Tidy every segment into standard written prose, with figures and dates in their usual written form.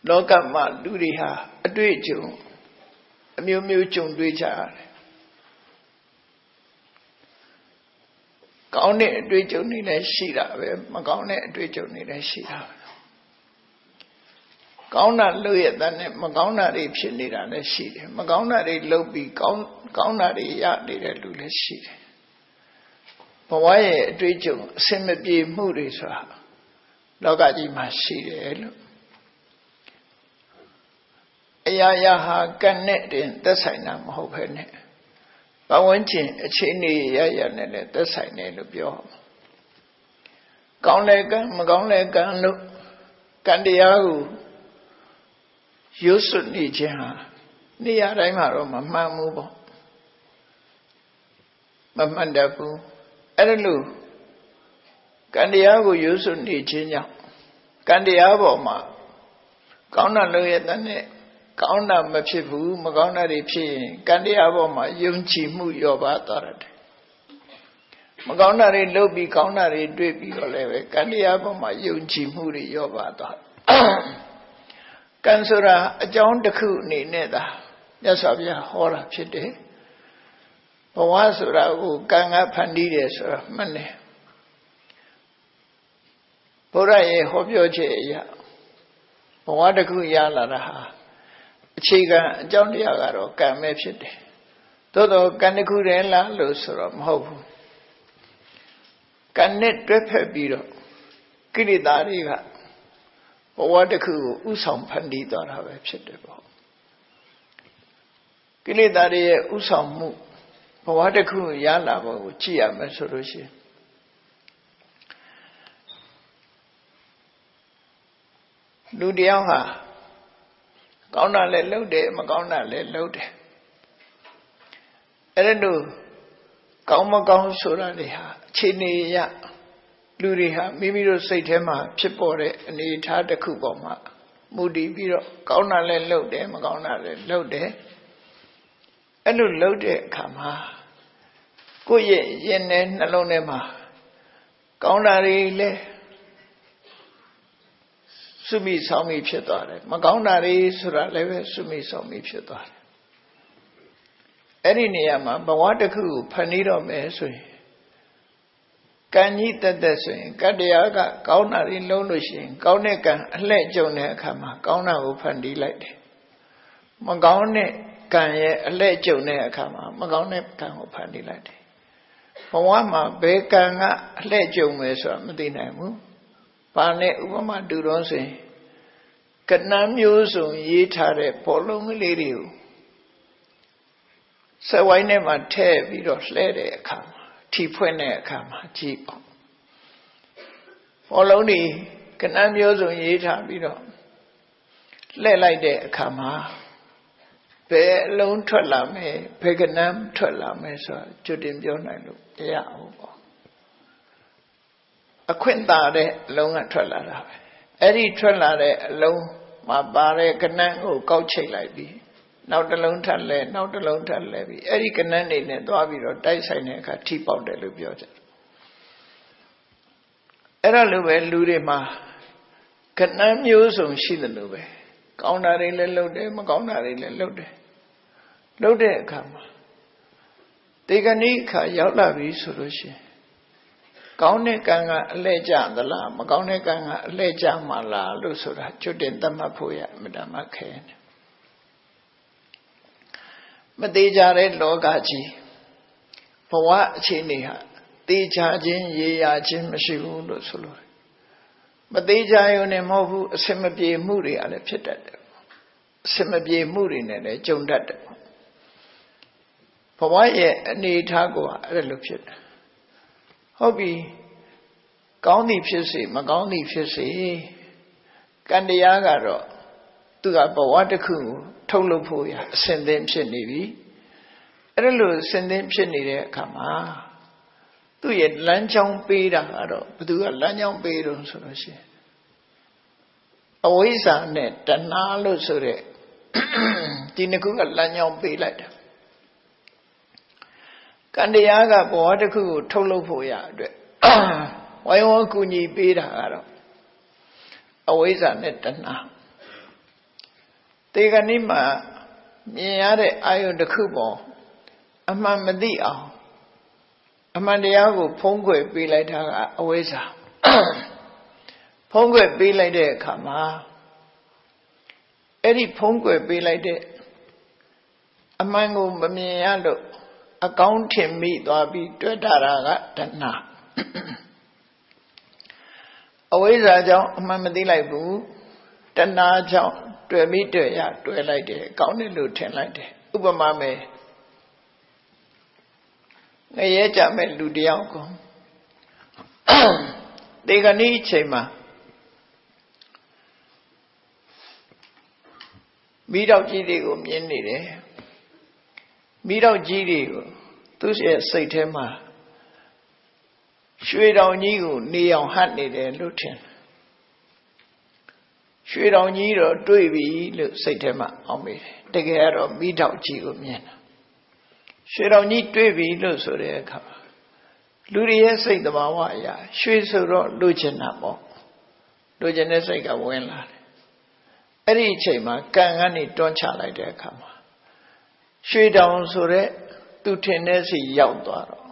လောကမှာလူတွေဟာအတွေ့အကြုံအမျိုးမျိုးကြုံတွေ့ကြရတယ်ကောင်းတဲ့အတွေ့အကြုံတွေလည်းရှိတာပဲမကောင်းတဲ့အတွေ့အကြုံတွေလည်းရှိတာပဲကောင်းတာလုပ်ရတဲ့နဲ့မကောင်းတာတွေဖြစ်နေတာလည်းရှိတယ်မကောင်းတာတွေလုပ်ပြီးကောင်းတာတွေရနေတဲ့လူလည်းရှိတယ်ဘဝရဲ့အတွေ့အကြုံအစင်မပြေမှုတွေဆိုတာလောကကြီးမှာရှိတယ်လို့အရာရာဟာကံနဲ့တင်သက်ဆိုင်တာမဟုတ်ဘဲနဲ့ဘဝဝင်ခြင်းအခြေအနေရရနဲ့လည်းသက်ဆိုင်တယ်လို့ပြောကောင်းလဲကံမကောင်းလဲကံလို့ကံတရားကိုရွတ်စွနေခြင်းဟာနေရာတိုင်းမှာတော့မမှန်ဘူးပေါ့မမှန်တတ်ဘူးအဲ့ဒါလို့ကံတရားကိုရွတ်စွနေခြင်းကြောင့်ကံတရားပေါ်မှာကောင်းတာလုပ်ရတဲ့နဲ့ကောင်းတာမဖြစ်ဘူးမကောင်းတာတွေဖြစ်ရင်ကံတရားပေါ်မှာယုံကြည်မှုလျော့ပါသွားတယ်မကောင်းတာတွေလုပ်ပြီးကောင်းတာတွေတွေ့ပြီးတော့လည်းပဲကံတရားပေါ်မှာယုံကြည်မှုတွေလျော့ပါသွားကံဆိုတာအကြောင်းတစ်ခုအနေနဲ့သာမြတ်စွာဘုရားဟောတာဖြစ်တယ်ဘဝဆိုတာကိုကံကဖန်တီးတယ်ဆိုတာမှန်တယ်ဘုရားရဲ့ဟောပြောချက်အရဘဝတစ်ခုရလာတာဟာအခြေခံအကြောင်းတရားကတော့ကံပဲဖြစ်တယ်သို့တော့ကံတစ်ခုတည်းလားလို့ဆိုတော့မဟုတ်ဘူးကံနဲ့တွဲဖက်ပြီးတော့ကိလေသာတွေကဘဝတစ်ခုကိုဥဆောင်ဖန်တီးသွားတာပဲဖြစ်တယ်ပေါ့ကိလေသာတွေရဲ့ဥဆောင်မှုဘဝတစ်ခုရလာဖို့ကိုကြည့်ရမယ်ဆိုလို့ရှိရင်လူတယောက်ဟာကောင်းတာလည်းလုပ်တယ်မကောင်းတာလည်းလုပ်တယ်အဲ့ဒါလို့ကောင်းမကောင်းဆိုတာတွေဟာအခြေအနေရလူတွေဟာမိမိတို့စိတ်ထဲမှာဖြစ်ပေါ်တဲ့အနေအထားတစ်ခုပေါ်မှာမူတည်ပြီးတော့ကောင်းတာလည်းလုပ်တယ်မကောင်းတာလည်းလုပ်တယ်အဲ့လိုလုပ်တဲ့အခါမှာကိုယ့်ရဲ့ရင်ထဲနှလုံးထဲမှာကောင်းတာတွေလည်းစုမိဆောင်မိဖြစ်သွားတယ်မကောင်းတာတွေဆိုတာလည်းပဲစုမိဆောင်မိဖြစ်သွားတယ်အဲ့ဒီနေရာမှာဘဝတစ်ခုကိုဖန်တီးတော့မယ်ဆိုရင်ကံကြီးတက်တက်ဆိုရင်ကတ္တရားကကောင်းတာတွေလုံးလို့ရှိရင်ကောင်းတဲ့ကံအလှဲ့ကြုံတဲ့အခါမှာကောင်းတာကိုဖန်တီးလိုက်တယ်မကောင်းတဲ့ကံရဲ့အလှဲ့ကြုံတဲ့အခါမှာမကောင်းတဲ့ကံကိုဖန်တီးလိုက်တယ်ဘဝမှာဘယ်ကံကအလှဲ့ကြုံမယ်ဆိုတာမသိနိုင်ဘူးဘာနဲ့ဥပမာတူတော့ဆိုရင်ကဏ္ဍမျိုးစုံရေးထားတဲ့ဘောလုံးကလေးတွေကိုစက်ဝိုင်းထဲမှာထည့်ပြီးတော့လှဲတဲ့အခါမှာထီဖွင့်တဲ့အခါမှာကြည့်ပေါ့ဘောလုံးတွေကဏ္ဍမျိုးစုံရေးထားပြီးတော့လှဲလိုက်တဲ့အခါမှာဘယ်အလုံးထွက်လာမယ်ဘယ်ကဏ္ဍထွက်လာမယ်ဆိုတာကြွတင်ပြောနိုင်လို့မရဘူးပေါ့အခွင့်သာတဲ့အလုံးကထွက်လာတာပဲအဲ့ဒီထွက်လာတဲ့အလုံးမှာပါတဲ့ကဏ္ဍကိုကောက်ချိတ်လိုက်ပြီးနောက်တစ်လုံးထပ်လဲနောက်တစ်လုံးထပ်လဲပြီးအဲ့ဒီကဏ္ဍနေနဲ့သွားပြီးတော့တိုက်ဆိုင်တဲ့အခါထိပေါက်တယ်လို့ပြောကြတယ်အဲ့ဒါလိုပဲလူတွေမှာကဏ္ဍမျိုးစုံရှိတယ်လို့ပဲကောင်းတာတွေလည်းလုပ်တယ်မကောင်းတာတွေလည်းလုပ်တယ်လုပ်တဲ့အခါမှာတေဂဏိခါရောက်လာပြီဆိုလို့ရှိရင်ကောင်းတဲ့ကံကအလှဲ့ကျသလားမကောင်းတဲ့ကံကအလှဲ့ကျမှာလားလို့ဆိုတာကျွတ်တင်သတ်မှတ်ဖို့ရအမှန်တမ်းခဲတယ်မသေးကြတဲ့လောကကြီးဘဝအခြေအနေဟာသေချာခြင်းရေရာခြင်းမရှိဘူးလို့ဆိုလို့မသေးကြရုံနဲ့မဟုတ်ဘူးအစင်မပြေမှုတွေကလည်းဖြစ်တတ်တယ်အစင်မပြေမှုတွေနဲ့လည်းကြုံတတ်တယ်ဘဝရဲ့အနေအထားကိုအဲ့လိုဖြစ်တယ်ဟုတ်ပြီကောင်းသည်ဖြစ်စေမကောင်းသည်ဖြစ်စေကံတရားကတော့သူကဘဝတစ်ခုကိုထုတ်လုပ်ဖို့ရအစဉ်သင်ဖြစ်နေပြီအဲ့ဒါလို့အစဉ်သင်ဖြစ်နေတဲ့အခါမှာသူ့ရဲ့လမ်းကြောင်းပေးတာကတော့ဘသူကလမ်းကြောင်းပေးတော့ဆိုလို့ရှိရင်အဝိဇ္ဇာနဲ့တဏှာလို့ဆိုတဲ့ဒီနှစ်ခုကလမ်းကြောင်းပေးလိုက်တာကံတရားကဘဝတစ်ခုကိုထုတ်လုပ်ဖို့ရအတွက်ဝိုင်းဝန်းကူညီပေးတာကတော့အဝိဇ္ဇာနဲ့တဏှာ တေကနိမှာမြင်ရတဲ့အာယုန်တစ်ခုပေါ်အမှန်မသိအောင်အမှန်တရားကိုဖုံးကွယ်ပေးလိုက်တာကအဝိဇ္ဇာဖုံးကွယ်ပေးလိုက်တဲ့အခါမှာအဲ့ဒီဖုံးကွယ်ပေးလိုက်တဲ့အမှန်ကိုမမြင်ရလို့အကောင်းထင်မိသွားပြီးတွေ့တာကတဏှာအဝိဇ္ဇာကြောင့်အမှန်မသိလိုက်ဘူးတဏှာကြောင့်တွေ့မိတွေ့ရတွေ့လိုက်တယ်ကောင်းတယ်လို့ထင်လိုက်တယ်ဥပမာမယ်ငရဲကြမဲ့လူတယောက်ကိုတေကနိအချိန်မှာမိတော့ကြီးတွေကိုမြင်နေတယ်မိတော့ကြီးတွေကိုသူ့ရဲ့စိတ်ထဲမှာရွှေတောင်ကြီးကိုနေအောင်ဟတ်နေတယ်လို့ထင်ရွှေတောင်ကြီးတော့တွေ့ပြီလို့စိတ်ထဲမှာအောက်မိတယ်တကယ်ကတော့မိတော့ကြီးကိုမြင်တာရွှေတောင်ကြီးတွေ့ပြီလို့ဆိုတဲ့အခါမှာလူတွေရဲ့စိတ်သဘာဝအရာရွှေဆိုတော့လိုချင်တာပေါ့လိုချင်တဲ့စိတ်ကဝင်လာတယ်အဲ့ဒီအချိန်မှာကံကနေတွန်းချလိုက်တဲ့အခါမှာရွှေတောင်ဆိုတဲ့သူထင်တဲ့စီရောက်သွားတော့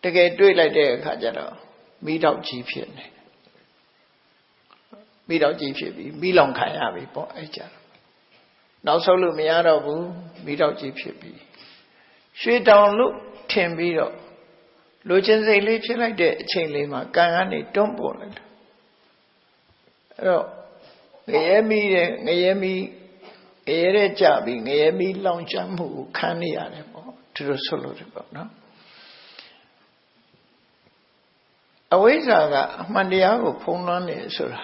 တကယ်တွေ့လိုက်တဲ့အခါကျတော့မိတော့ကြီးဖြစ်နေမိတော့ကြီးဖြစ်ပြီးမိလောင်ခံရပြီပေါ့အဲ့ကြတော့နောက်ဆုံးလို့မရတော့ဘူးမိတော့ကြီးဖြစ်ပြီးရွှေတောင်လို့ထင်ပြီးတော့လိုချင်စိတ်လေးဖြစ်လိုက်တဲ့အချိန်လေးမှာကံကနေတွန်းပို့လိုက်တယ်အဲ့တော့ငရဲမီးတဲ့ငရဲမီးငရဲတဲ့ကြပြီးငရဲမီးလောင်ကျွမ်းမှုကိုခံနေရတယ်ပေါ့သူတို့ဆိုလို့တယ်ပေါ့နော်အဝိဇ္ဇာကအမှန်တရားကိုဖုံးလွှမ်းနေဆိုတာ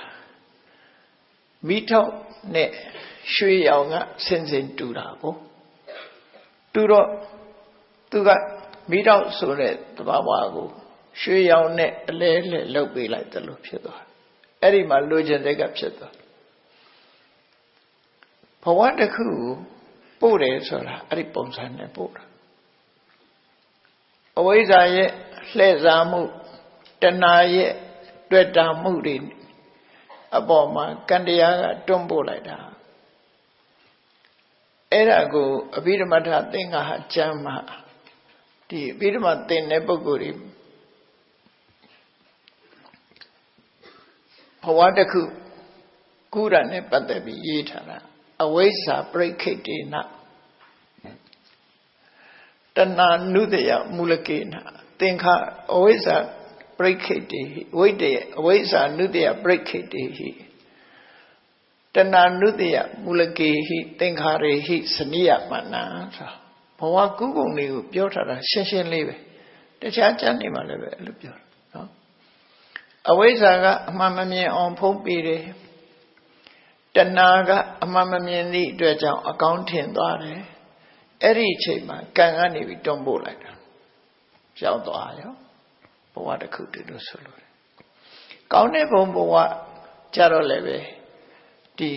မိထောက်နဲ့ရွှေရောင်ကစင်စင်တူတာကိုတူတော့သူကမိတော့ဆိုတဲ့သဘာဝကိုရွှေရောင်နဲ့အလဲလဲလှုပ်ပေးလိုက်တယ်လို့ဖြစ်သွားအဲ့ဒီမှာလိုချင်တဲ့ကဖြစ်သွားဘဝတစ်ခုပို့တယ်ဆိုတာအဲ့ဒီပုံစံနဲ့ပို့တာအဝိဇ္ဇာရဲ့လှည့်စားမှုတဏှာရဲ့တွေ့တာမှုတွေအပေါ်မှာကံတရားကတွန်းပို့လိုက်တာအဲ့ဒါကိုအဘိဓမ္မထသင်္ဃဟကျမ်းမှာဒီအဘိဓမ္မသင်တဲ့ပုဂ္ဂိုလ်တွေဘဝတစ်ခုကုရနဲ့ပတ်သက်ပြီးရေးထားတာအဝိဇ္ဇာပရိခိတေနတဏှာနုတယမူလကေနသင်္ခအဝိဇ္ဇာပရိခိတေဟိဝိတ္တယအဝိဇ္ဇာနုတယပရိခိတေဟိတဏှာနုတယမူလကေဟိသင်္ခါရေဟိစနိယမနံဆိုဘဝကုပုံတွေကိုပြောထားတာရှင်းရှင်းလေးပဲတခြားကျမ်းတွေမှာလည်းပဲအဲ့လိုပြောတာနော်အဝိဇ္ဇာကအမှန်မမြင်အောင်ဖုံးပေးတယ်တဏှာကအမှန်မမြင်သည့်အတွက်ကြောင့်အကောင်းထင်သွားတယ်အဲ့ဒီအချိန်မှာကံကနေပြီးတွန်းပို့လိုက်တာရောက်သွားရောဘဝတစ်ခုတည်းလို့ဆိုလို့ကောင်းတဲ့ဘုံဘဝကြတော့လည်းပဲဒီ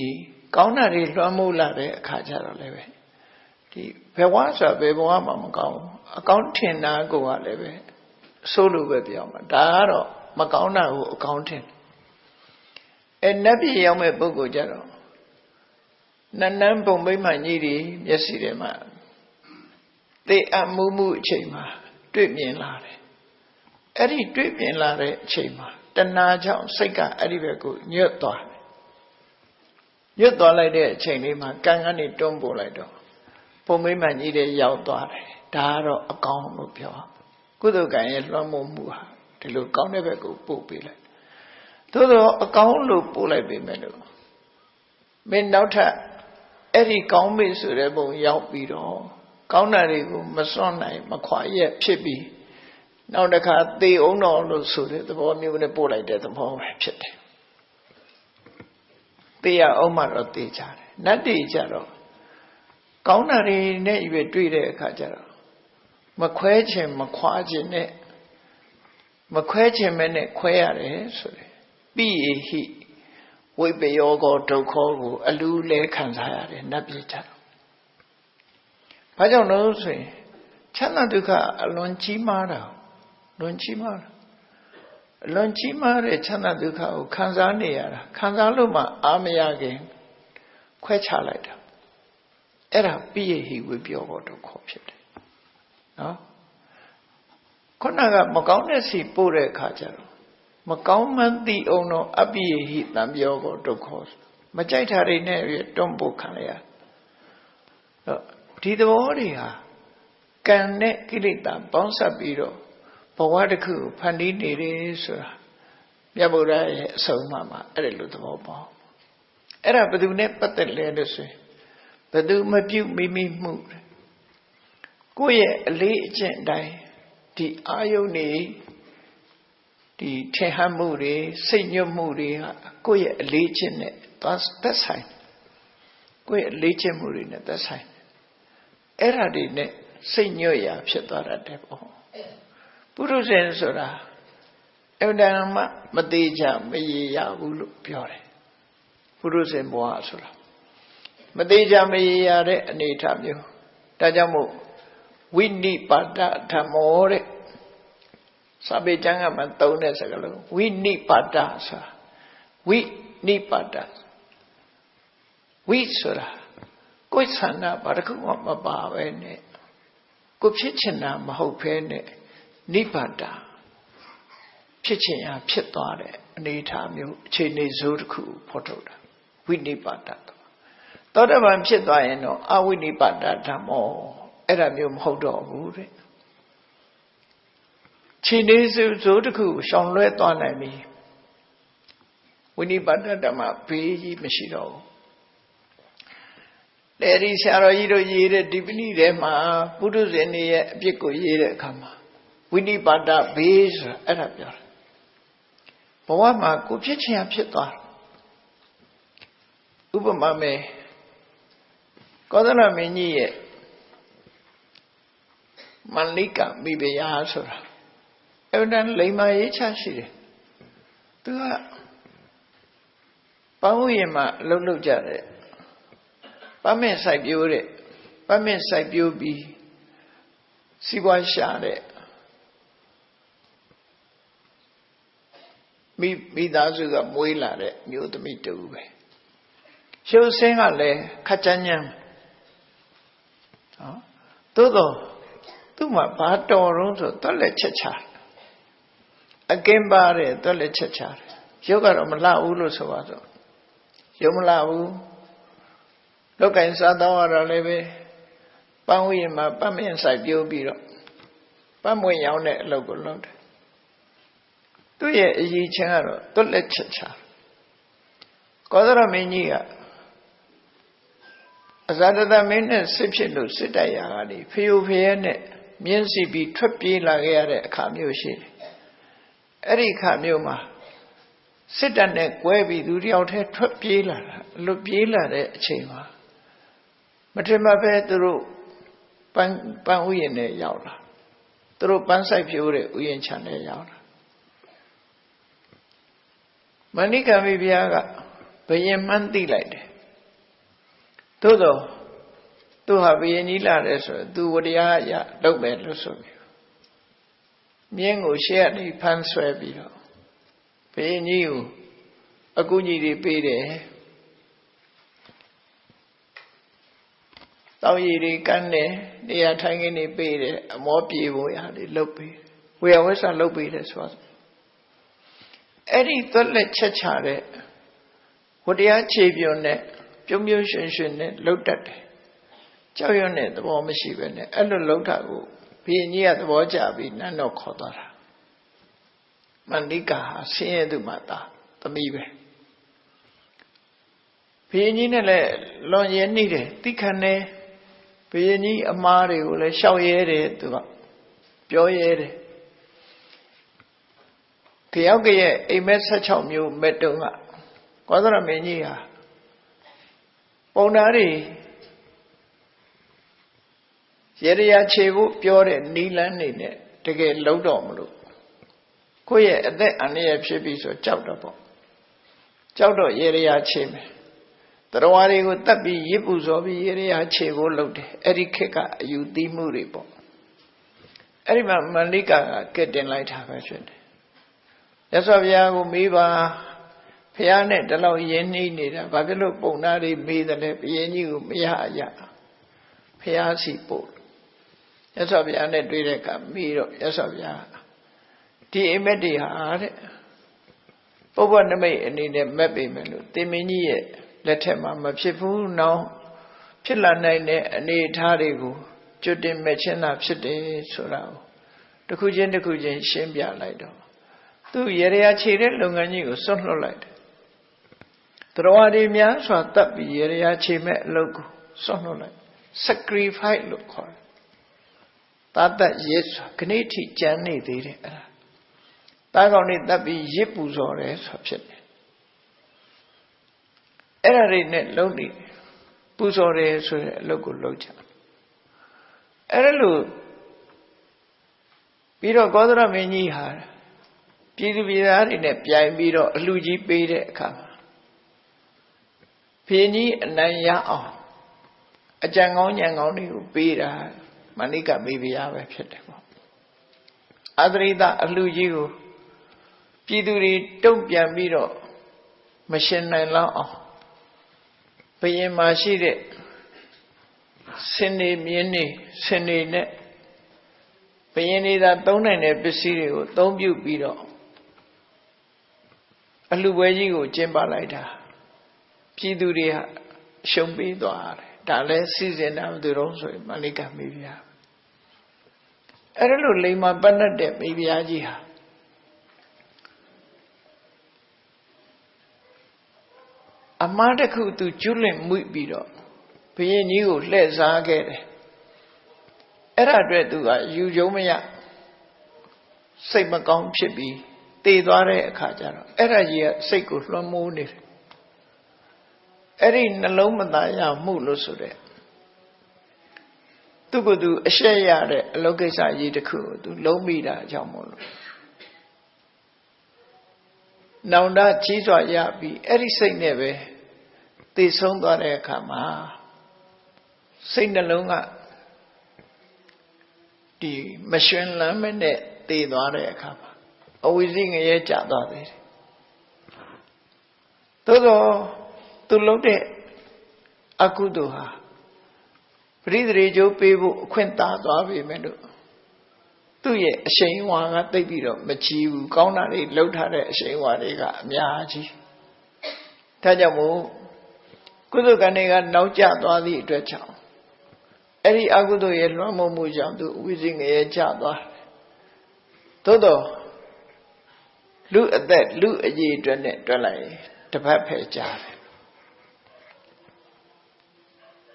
ကောင်းတာတွေလွှမ်းမိုးလာတဲ့အခါကြတော့လည်းပဲဒီဘဝဆိုဘယ်ဘဝမှမကောင်းဘူးအကောင်းထင်တာကိုကလည်းပဲဆိုးလို့ပဲပြောမှာဒါကတော့မကောင်းတာကိုအကောင်းထင်နတ်ပြည်ရောက်မဲ့ပုဂ္ဂိုလ်ကြတော့နန်းနန်းပုံမိမ့်မှကြီးတွေမျက်စိထဲမှာသေအမှုမှုအချိန်မှာတွေ့မြင်လာတယ်အဲ့ဒီတွေ့မြင်လာတဲ့အချိန်မှာတဏှာကြောင့်စိတ်ကအဲ့ဒီဘက်ကိုညွတ်သွားတယ်ညွတ်သွားလိုက်တဲ့အချိန်လေးမှာကံကနေတွန်းပို့လိုက်တော့ပုံမိမ့်မှကြီးတွေရောက်သွားတယ်ဒါကတော့အကောင်းလို့ပြောကုသိုလ်ကံရဲ့လွှမ်းမိုးမှုဟာဒီလိုကောင်းတဲ့ဘက်ကိုပို့ပေးလိုက်သို့တော့အကောင်းလို့ပို့လိုက်ပေမဲ့လို့မင်းနောက်ထပ်အဲ့ဒီကောင်းမေ့ဆိုတဲ့ဘုံရောက်ပြီးတော့ကောင်းတာတွေကိုမစွန့်နိုင်မခွာရက်ဖြစ်ပြီးနောက်တစ်ခါသေအောင်တော်လို့ဆိုတဲ့သဘောမျိုးနဲ့ပို့လိုက်တဲ့သဘောပဲဖြစ်တယ်သေရအောင်မှတော့သေချတယ်နတ်တွေကြတော့ကောင်းတာတွေနဲ့ရွေတွေ့တဲ့အခါကျတော့မခွဲခြင်းမခွာခြင်းနဲ့မခွဲခြင်းမဲနဲ့ခွဲရတယ်ဆိုတယ်ပိယဟိဝိပယောကောဒုက္ခကိုအလူလဲခံစားရတယ်နတ်ပြည်ကြတော့ဘာကြောင့်လဲဆိုရင်ချမ်းသာဒုက္ခအလွန်ကြီးမားတာလွန်ကြီးမားတာအလွန်ကြီးမားတဲ့ချမ်းသာဒုက္ခကိုခံစားနေရတာခံစားလို့မှအာမရခင် ခွဲခြားလိုက်တာအဲ့ဒါပိယဟိဝိပယောဂဒုက္ခဖြစ်တယ်နော်ခုနကမကောင်းတဲ့စီပို့တဲ့အခါကျတော့မကောင်းမှန်းသိအောင်တော့အပိယဟိတံပယောဂဒုက္ခမကြိုက်တာတွေနဲ့တွန်းပို့ခံရဒီသဘောတွေဟာကံနဲ့ကိလေသာပေါင်းစပ်ပြီးတော့ဘဝတစ်ခုဖန်တီးနေတယ်ဆိုတာမြတ်ဗုဒ္ဓရဲ့အဆုံးအမမှာအဲ့ဒီလိုသဘောပေါက်အဲ့ဒါဘယ်သူနဲ့ပတ်သက်လဲလို့ဆိုရင်ဘယ်သူမပြုတ်မိမိမှုကိုယ့်ရဲ့အလေးအကျင့်တိုင်းဒီအာယုန်တွေဒီထင်ဟပ်မှုတွေစိတ်ညွတ်မှုတွေကကိုယ့်ရဲ့အလေးအကျင့်နဲ့သက်ဆိုင်ကိုယ့်ရဲ့အလေးကျင့်မှုတွေနဲ့သက်ဆိုင်အဲ့ဒါတွေနဲ့စိတ်ညွတ်ရာဖြစ်သွားတတ်တယ်ပေါ့ပုရုဇဉ်ဆိုတာအမှန်တမ်းမသေးချာမရေရဘူးလို့ပြောတယ်ပုရုဇဉ်ဘဝဆိုတာမသေးချာမရေရတဲ့အနေအထားမျိုးဒါကြောင့်မို့ဝိနိပါဒဓမ္မောတဲ့စာပေကျမ်းကမှသုံးတဲ့စကားလုံးဝိနိပါဒဆိုတာဝိနိပါဒဝိဆိုတာကိုယ်ဆန္ဒဘာတစ်ခုမှမပါပဲနဲ့ကိုဖြစ်ချင်တာမဟုတ်ဘဲနဲ့နိဗ္ဗာန်ဖြစ်ချင်ရာဖြစ်သွားတဲ့အနေအထားမျိုးအခြေအနေဇိုးတစ်ခုဖော်ထုတ်တာဝိနိဗ္ဗာန်သောတပန်ဖြစ်သွားရင်တော့အဝိနိဗ္ဗာန်ဓမ္မောအဲ့ဒါမျိုးမဟုတ်တော့ဘူးတဲ့ခြေနေဇိုးတစ်ခုရှောင်လွဲသွားနိုင်ပြီဝိနိဗ္ဗာန်ဓမ္မဘေးကြီးမရှိတော့ဘူးအဲဒီဆရာတော်ကြီးတို့ရေးတဲ့ဒီပဏိထဲမှာပုထုဇဉ်တွေရဲ့အပြစ်ကိုရေးတဲ့အခါမှာဝိနိပါဒဘေးဆိုတာအဲ့ဒါပြောတာဘဝမှာကိုဖြစ်ချင်ဖြစ်သွားဥပမာမဲ့ကောသလမင်းကြီးရဲ့မန္လိကမိဖုရားဆိုတာအဲ့ဒါလိမ္မာရေးချရှိတယ်သူကပန်းဥယျာဉ်မှာအလုပ်လုပ်ကြတဲ့ပန်းမင်းစိုက်ပျိုးတဲ့ပန်းမင်းစိုက်ပျိုးပြီးစီးပွားရှာတဲ့မိသားစုကမွေးလာတဲ့မျိုးသမီးတူပဲရှုပ်စင်းကလည်းခက်ကြမ်းကြမ်းနော်သို့တော့သူ့မှာဘာတော်တော့ဆိုတွက်လက်ချက်ချအကင်းပါတဲ့တွက်လက်ချက်ချရုပ်ကတော့မလှဘူးလို့ဆိုပါတော့ရုပ်မလှဘူးလောက်ကင်စားတော့ရတော့လည်းပဲပန်းဝီမှာပတ်မင်းဆိုင်ပြိုးပြီးတော့ပတ်မွေရောင်းတဲ့အလုပ်ကိုလုပ်တယ်သူ့ရဲ့အရေးချင်းကတော့တွက်လက်ချက်ချကောသရမင်းကြီးကအဇာတသမင်းနဲ့စစ်ဖြစ်လို့စစ်တိုက်ရာကနေဖျို့ဖျဲနဲ့မြင်းစီပြီးထွက်ပြေးလာခဲ့ရတဲ့အခါမျိုးရှိတယ်အဲ့ဒီအခါမျိုးမှာစစ်တပ်နဲ့ကွဲပြီးသူတယောက်တည်းထွက်ပြေးလာတာလွတ်ပြေးလာတဲ့အချိန်မှာမထင်မှပဲသူတို့ပန်းဥယျာဉ်နဲ့ရောက်လာသူတို့ပန်းဆိုင်ဖြိုးတဲ့ဥယျာဉ်ခြံနဲ့ရောက်လာမဏိကမိဖုရားကဘယင်မှန်းသိလိုက်တယ်သို့တော့သူဟာဘယင်ကြီးလာတယ်ဆိုတော့သူဝတရားရလုပ်မယ်လို့ဆိုပြီးမြင်းကိုရှေ့ကနေဖမ်းဆွဲပြီးတော့ဘယင်ကြီးကိုအကူကြီးတွေပေးတယ်တောက်ရည်တွေကန်းတယ်နေရာထိုင်ခင်းတွေပေးတယ်အမောပြေဖို့ရတယ်လုပ်ပေးဝေယဝဆလုပ်ပေးတယ်ဆိုတော့အဲ့ဒီသွက်လက်ချက်ချတဲ့ဝတရားခြေပြုံနဲ့ပြုံးပြုံးရွှင်ရွှင်နဲ့လှုပ်တတ်တယ်ကြောက်ရွံ့တဲ့သဘောမရှိပဲနဲ့အဲ့လိုလှုပ်တာကိုဘုရင်ကြီးကသဘောကျပြီးနန်းတော်ခေါ်သွားတာမန္တိကာဟာဆင်းရဲသူမှသာသမီးပဲဘုရင်ကြီးနဲ့လည်းလွန်ရဲနှိတယ်တိခဏနဲ့ဘုရင်ကြီးအမားတွေကိုလည်းရှောက်ရဲတယ်သူကပြောရဲတယ်ကြောက်ကရဲ့အိမ်မက်16မျိုးမဲ့တုံးကကောသရမင်းကြီးဟာပုံနာတွေရေရရာခြေဖို့ပြောတဲ့နီလန်းနေနဲ့တကယ်လုံးတော့မလို့ကိုယ့်ရဲ့အသက်အန္တရာယ်ဖြစ်ပြီးဆိုကြောက်တော့ပေါ့ကြောက်တော့ရေရရာခြေမယ်တရားတွေကိုတတ်ပြီးရစ်ပူစော်ပြီးရေရရာခြေဖို့လုပ်တယ်အဲ့ဒီခေတ်ကအယူသီးမှုတွေပေါ့အဲ့ဒီမှာမန္လိကာကကဲ့တင်လိုက်တာပဲဖြစ်တယ်ရသော်ဘုရားကိုမေးပါ ဖះနဲ့ဒီလောက်ရင်းနှီးနေတာဘာဖြစ်လို့ပုံနာတွေမေးတယ်လဲဘုရင်ကြီးကိုမရရဖះစီပို့ရသော်ဘုရားနဲ့တွေ့တဲ့အခါမေးတော့ရသော်ဘုရားဒီအိမ်မက်တွေဟာတဲ့ပုဗ္ဗနမိတ်အနေနဲ့မက်ပေမယ်လို့သင်္မင်းကြီးရဲ့လက်ထက်မှာမဖြစ်ဘူးနောက်ဖြစ်လာနိုင်တဲ့အနေအထားတွေကိုကျွတ်တင်မဲ့ချင်းသာဖြစ်တယ်ဆိုတာကိုတစ်ခုချင်းတစ်ခုချင်းရှင်းပြလိုက်တော့သူရေရခြေတဲ့လုပ်ငန်းကြီးကိုစွန့်လွတ်လိုက်တယ်တရားတွေများစွာတပ်ပြီးရေရခြေမဲ့အလုပ်ကိုစွန့်လွတ်လိုက် sacrifice လို့ခေါ်တယ်တာတရစ်ခဏိထိကြမ်းနေသေးတယ်အဲ့ဒါတားကောင်တွေတပ်ပြီးရစ်ပူဇော်တယ်ဆိုဖြစ်တယ်အဲ့ဒါတွေနဲ့လုံးနေပူဇော်တယ်ဆိုတဲ့အလုပ်ကိုလုပ်ကြအဲ့ဒါလို့ပြီးတော့ကောသရမင်းကြီးဟာပြည်သူပြည်သားတွေနဲ့ပြိုင်ပြီးတော့အလှကြီးပေးတဲ့အခါမှာဘုရင်ကြီးအနိုင်ရအောင်အကြံကောင်းဉာဏ်ကောင်းတွေကိုပေးတာမဏိကမေဘုရားပဲဖြစ်တယ်ပေါ့အသရိတအလှကြီးကိုပြည်သူတွေတုံ့ပြန်ပြီးတော့မရှင်နိုင်လောက်အောင်ဘုရင်မှာရှိတဲ့စင်နေမြင်းနေစင်နေနဲ့ဘုရင်တွေသာသုံးနိုင်တဲ့ပစ္စည်းတွေကိုသုံးပြုပြီးတော့အလှပွဲကြီးကိုကျင်းပလိုက်တာပြည်သူတွေဟာရှုံးပေးသွားတယ်ဒါလည်းစီစဉ်တာသူတို့ဆိုရင်မဏိကမေဘုရားအဲ့ဒါလို့လိမ္မာပတ်တ်တဲ့မေဘုရားကြီးဟာအမှားတစ်ခုသူကျွလွင့်မှုပြီးတော့ဘုရင်ကြီးကိုလှည့်စားခဲ့တယ်အဲ့ဒါအတွက်သူကယူကြုံမရစိတ်မကောင်းဖြစ်ပြီးတည်သွားတဲ့အခါကျတော့အဲ့ဒါကြီးကစိတ်ကိုလွှမ်းမိုးနေတယ်အဲ့ဒီနှလုံးမသားရမှုလို့ဆိုတဲ့သူကသူအရှက်ရတဲ့အလုပ်ကိစ္စကြီးတစ်ခုကိုသူလုံးမိတာအကြောင်းမို့လို့နောင်တကြီးစွာရပြီးအဲ့ဒီစိတ်နဲ့ပဲသိဆုံးသွားတဲ့အခါမှာစိတ်နှလုံးကဒီမရှင်လန်းမနဲ့သိသွားတဲ့အခါမှာအဝိဇ္ဇငရဲကျသွားသေးတယ်သို့တော့သူလုပ်တဲ့အကုသိုလ်ဟာပရိသေကျိုးပေးဖို့အခွင့်သာသွားပြီမဲ့လို့သူ့ရဲ့အရှိန်အဝါကတိတ်ပြီးတော့မကြီးဘူးကောင်းတာတွေလှုပ်ထားတဲ့အရှိန်အဝါတွေကအများကြီးဒါကြောင့်မို့ကုသိုလ်ကံတွေကနောက်ကျသွားသည့်အတွက်ကြောင့်အဲ့ဒီအကုသိုလ်ရဲ့လွှမ်းမိုးမှုကြောင့်သူဝိဇ္ဇငရဲကျသွားတယ်သို့တော့လူအသက်လူအရေးအတွက်နဲ့တွက်လိုက်ရင်တစ်ပတ်ဖယ်ကြတယ်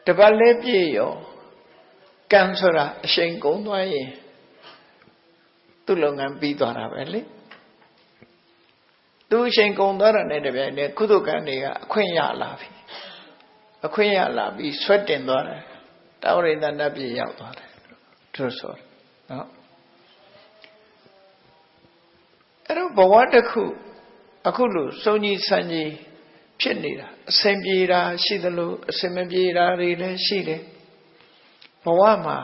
တပတ်လေးပြည့်ရောကံဆိုတာအရှိန်ကုန်သွားရင်သူ့လုပ်ငန်းပြီးသွားတာပဲလေသူအရှိန်ကုန်သွားတာနဲ့တပြိုင်တည်းကုသိုလ်ကံတွေကအခွင့်ရလာပြီအခွင့်ရလာပြီးဆွတ်တင်သွားတယ်တာဝရိန္ဒနတ်ပြည်ရောက်သွားတယ်သူဆိုနော်အဲ့တော့ဘဝတစ်ခုအခုလို့စုံကြီးဆန်းကြီးဖြစ်နေတာအစဉ်ပြေတာရှိသလိုအစဉ်မပြေတာတွေလည်းရှိတယ်ဘဝမှာ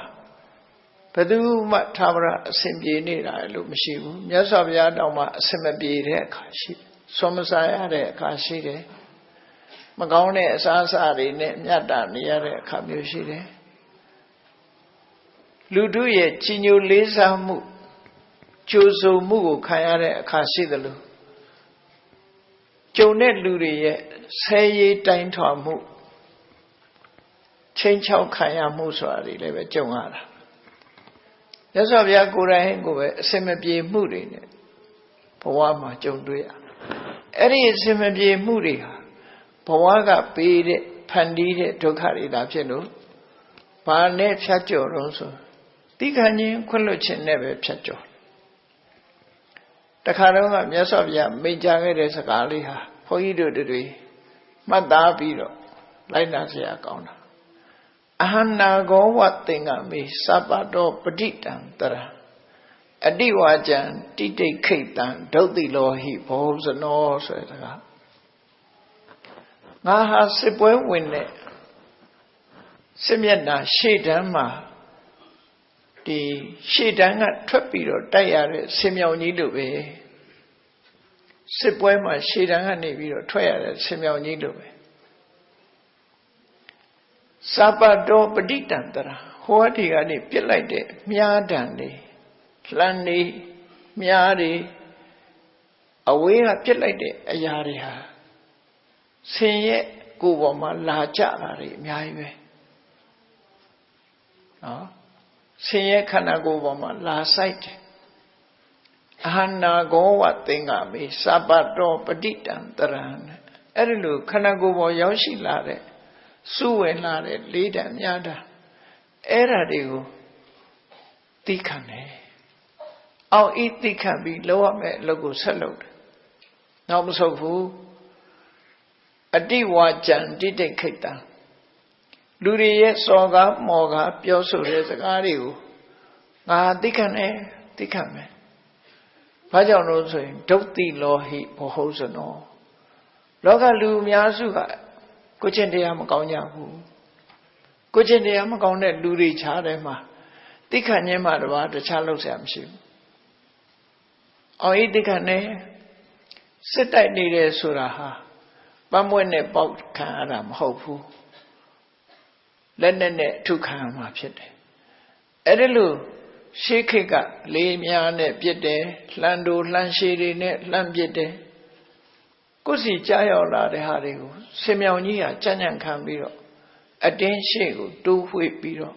ဘယ်သူမှသာဝရအစဉ်ပြေနေတာလို့မရှိဘူးမြတ်စွာဘုရားတောင်မှအစဉ်မပြေတဲ့အခါရှိတယ်ဆွမ်းမစားရတဲ့အခါရှိတယ်မကောင်းတဲ့အစားအစာတွေနဲ့မြတ်တာနေရတဲ့အခါမျိုးရှိတယ်လူတို့ရဲ့ကြီးညိုလေးစားမှုကြိုးစုံမှုကိုခံရတဲ့အခါရှိသလိုကြုံတဲ့လူတွေရဲ့ဆဲရေးတိုင်းထွာမှုချင်းချောက်ခံရမှုဆိုတာတွေလည်းပဲကြုံရတာရသော်ဗျာကိုယ်တိုင်ကိုပဲအစင်မပြေမှုတွေနဲ့ဘဝမှာကြုံတွေ့ရအဲ့ဒီအစင်မပြေမှုတွေဟာဘဝကပေးတဲ့ဖန်တီးတဲ့ဒုက္ခတွေသာဖြစ်လို့ဘာနဲ့ဖြတ်ကျော်တော့ဆိုတိခဏ်ချင်းခွင့်လွှတ်ခြင်းနဲ့ပဲဖြတ်ကျော်တခါတော့ကမြတ်စွာဘုရားမိန့်ကြားခဲ့တဲ့စကားလေးဟာဘုန်းကြီးတို့တွေမှတ်သားပြီးတော့လိုက်နာเสียကောင်းတာအဟနာဂောဝသင်္ကမေသဗ္ဗတောပဋိတံတရအတိဝါကျံတိတိခိတံဒုတ်တိလောဟိဘောဇနောဆိုတဲ့စကားငါဟာစစ်ပွဲဝင်တဲ့စစ်မျက်နှာရှေ့တန်းမှာဒီရှေ့တန်းကထွက်ပြီးတော့တိုက်ရတဲ့ဆင်မြောင်ကြီးလိုပဲ စစ်ပွဲမှာရှေ့တန်းကနေပြီးတော့ထွက်ရတဲ့ဆင်မြောင်ကြီးလိုပဲစပတောပဋိတံတရာဟောဒီကနေပြစ်လိုက်တဲ့မြားတံတွေလှမ်းနေမြားတွေအဝေးကပြစ်လိုက်တဲ့အရာတွေဟာဆင်ရဲ့ကိုယ်ပေါ်မှာလာကြတာတွေအများကြီးပဲနော်ဆင်ရဲ့ခန္ဓာကိုယ်ပေါ်မှာလာဆိုင်တယ်အဟနာကောဝသင်္ကမေစပတောပဋိတံတရံအဲ့ဒီလိုခန္ဓာကိုယ်ပေါ်ရောက်ရှိလာတဲ့စုဝင်လာတဲ့လေးတံမြားတံအဲ့ဓာတွေကိုသိခံတယ်အောင်ဤသိခံပြီးလောက်ရမယ်အလုပ်ကိုဆက်လုပ်တယ်နောက်မဆုတ်ဘူးအတိဝါကြံတိတိခိတံလူတွေရဲ့စော်ကားမော်ကားပြောဆိုတဲ့စကားတွေကိုငါသိခံတယ်သိခံမယ်ဘာကြောင့်လို့ဆိုရင်ဒုတ်တိလောဟိဘဟုဇနောလောကလူအများစုကကိုချင်းတရားမကောင်းကြဘူးကိုချင်းတရားမကောင်းတဲ့လူတွေခြားတယ်မှာသိခံခြင်းမှတပါးတခြားလုပ်ဆရာမရှိဘူးအောင်ဤသိခံတယ်စစ်တိုက်နေတယ်ဆိုတာဟာပန်းမွဲ့နဲ့ပေါက်ခံရတာမဟုတ်ဘူးလက်နဲ့ထုခံရမှာဖြစ်တယ်အဲ့ဒီလိုရှေးခေတ်ကလေးများနဲ့ပြစ်တယ်လှန်တို့လှန်ရှည်တွေနဲ့လှန်ပြစ်တယ်ကိုယ်စီကြားရောက်လာတဲ့ဟာတွေကိုဆင်မြောင်ကြီးကကြံ့ကြံ့ခံပြီးတော့အတင်းရှေ့ကိုတိုးဝှေ့ပြီးတော့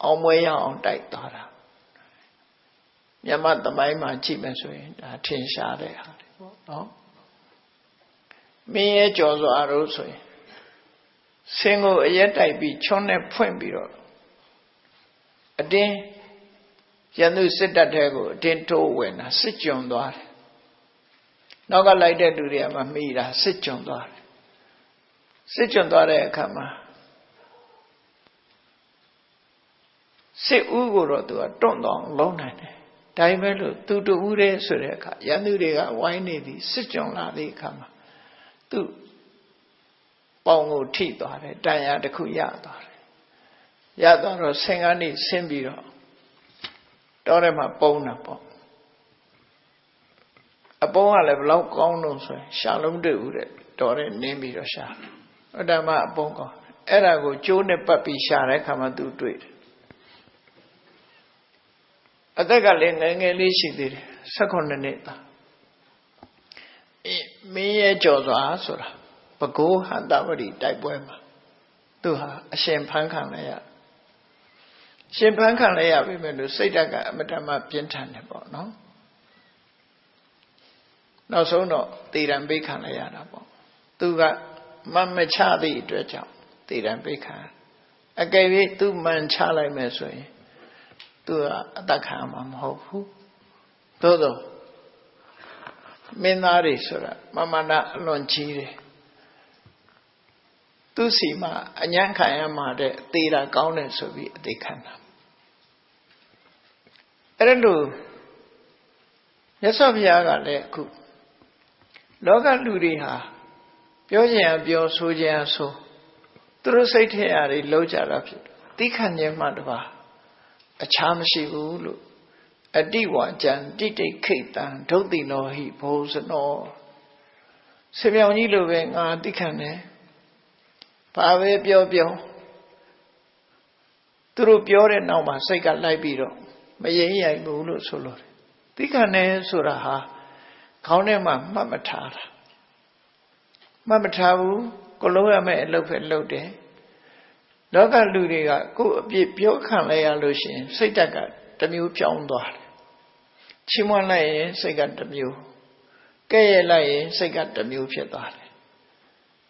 အောင်မွေးရအောင်တိုက်သွားတာမြတ်သမိုင်းမှာကြည့်မယ်ဆိုရင်ဒါထင်ရှားတဲ့ဟာတွေပေါ့နော်မင်းရဲ့ကြော်စွာတို့ဆိုရင်ဆင်းကိုအရက်တိုက်ပြီးချွန်းနဲ့ဖွင့်ပြီးတော့အတင်းရန်သူစစ်တပ်ထဲကိုအတင်းထိုးဝင်တာစစ်ကြုံသွားတယ်နောက်ကလိုက်တဲ့လူတွေကမှမိတာစစ်ကြုံသွားတယ်စစ်ကြုံသွားတဲ့အခါမှာစစ်ဦးကိုတော့သူကတွန့်တော့လုံးနိုင်တယ်ဒါပေမဲ့လို့သူတူဦးတဲ့ဆိုတဲ့အခါရန်သူတွေကဝိုင်းနေသည်စစ်ကြုံလာတဲ့အခါမှာသူပေါင်ကိုထိသွားတယ်တန်ရာတစ်ခုရသွားတယ်ရသွားတော့ဆင်ကနေဆင်းပြီးတော့တောထဲမှာပုံတာပေါ့အပုံးကလည်းဘလောက်ကောင်းလို့ဆိုရင်ရှာလုံးတွေ့ဦးတဲ့တောထဲနင်းပြီးတော့ရှာဟောဒါမှအပုံးကောင်းအဲ့ဒါကိုကျိုးနဲ့ပတ်ပြီးရှာတဲ့အခါမှာသူတွေ့တယ်အသက်ကလည်းငယ်ငယ်လေးရှိသေးတယ်18နှစ်သားမင်းရဲ့ကြော်စွာဆိုတာဘဂိုးဟန္တဝတိတိုက်ပွဲမှာသူဟာအရှင်ဖန်ခံလိုက်ရရှင်ဖန်ခံလိုက်ရပြီမဲ့လို့စိတ်ဓာတ်ကအမတ္တမပြင်းထန်တယ်ပေါ့နော်နောက်ဆုံးတော့တေရံပိခံလိုက်ရတာပေါ့သူကမချသည့်အတွက်ကြောင့်တေရံပိခံအကယ်၍သူမှန်ချလိုက်မယ်ဆိုရင်သူကအသက်ခံမှာမဟုတ်ဘူးသို့သောမင်းသားတွေဆိုတာမမနာအလွန်ကြီးတယ်သူစီမှာအညံ့ခံရမှာတဲ့သေတာကောင်းတယ်ဆိုပြီးအသိခံတာအဲ့ဒါလို့မြတ်စွာဘုရားကလည်းအခုလောကလူတွေဟာပြောကြရင်ပြောဆိုကြရင်ဆိုသူတို့စိတ်ထဲအရာတွေလုံးကြတာဖြစ်သိခံခြင်းမှတပါအခြားမရှိဘူးလို့အတိဝါကြံတိတိခိတံဒုတ်တိလောဟိဘောဇနောဆေမြောင်ကြီးလိုပဲငါသိခံတယ်ဘာပဲပြောပြောသူတို့ပြောတဲ့နောက်မှာစိတ်ကလိုက်ပြီးတော့မရင်ရိုက်ဘူးလို့ဆိုလို့သိခံတယ်ဆိုတာဟာခေါင်းထဲမှာမှတ်မထားတာမှတ်မထားဘူးကိုလုံးရမယ့်အလုပ်ပဲလုပ်တယ်လောကလူတွေကကိုယ်အပြစ်ပြောခံလိုက်ရလို့ရှိရင်စိတ်ဓာတ်ကတစ်မျိုးပြောင်းသွားတယ်ချီးမွမ်းလိုက်ရင်စိတ်ကတစ်မျိုးကဲ့ရဲ့လိုက်ရင်စိတ်ကတစ်မျိုးဖြစ်သွားတယ်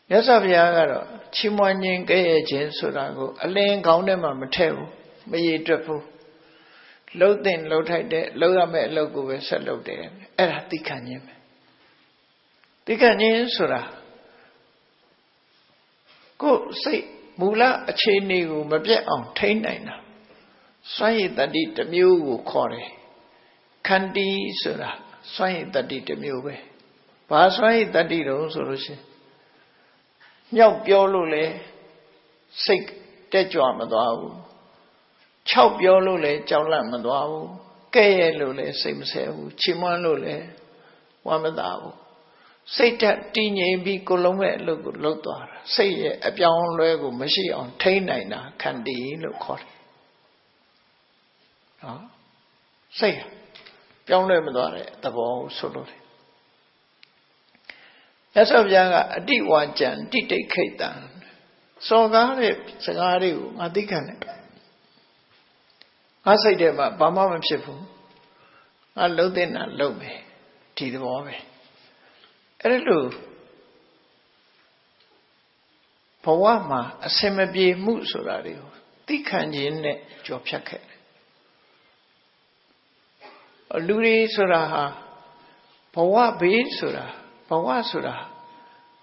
မြတ်စွာဘုရားကတော့ချီးမွမ်းခြင်းကဲ့ရဲ့ခြင်းဆိုတာကိုအလင်းခေါင်းထဲမှာမထည့်ဘူးမရေတွက်ဘူးလှုပ်တဲ့လှုပ်ထိုက်တဲ့လှုပ်ရမယ့်အလုပ်ကိုပဲဆက်လုပ်တယ်အဲ့ဒါသိခံခြင်းပဲသိခံခြင်းဆိုတာကိုယ်စိတ်မူလအခြေအနေကိုမပြတ်အောင်ထိန်းနိုင်တာစွမ်းရည်တတ္တိတစ်မျိုးကိုခေါ်တယ်ခန္တီဆိုတာစွမ်းရည်တတ္တိတစ်မျိုးပဲဘာစွမ်းရည်တတ္တိတုံးဆိုလို့ရှိရင်မြောက်ပြောလို့လေစိတ်တက်ကြွမသွားဘူး6ပြောလို့လေကြောက်လန့်မသွားဘူးကဲ့ရဲ့လို့လေစိတ်မဆဲဘူးချီးမွမ်းလို့လေ ဝမ်းမသာဘူးစိတ်ဓာတ်တည်ငြိမ်ပြီးကိုယ်လုံးမဲ့အလုပ်ကိုလုပ်သွားတာစိတ်ရဲ့အပြောင်းအလဲကိုမရှိအောင်ထိန်းနိုင်တာခန္တီလို့ခေါ်တယ်နော်စိတ်ပြောင်းလဲမသွားတဲ့သဘောဆိုလို့တယ်မြတ်စွာဘုရားကအတိဝါကြံတိတိတ်ခိတ်တံစော်ကားတဲ့စကားတွေကိုငါသိခံတယ်ငါစိတ်ထဲမှာဘာမှမဖြစ်ဘူးငါလုံးတဲ့နာလုံးမယ်ဒီသဘောပဲအဲ့လိုဘဝမှာအစင်မပြေမှုဆိုတာတွေကိုသိခံခြင်းနဲ့ကြော်ဖြတ်ခဲ့တယ်လူတွေဆိုတာဟာဘဝဘေးဆိုတာဘဝဆိုတာ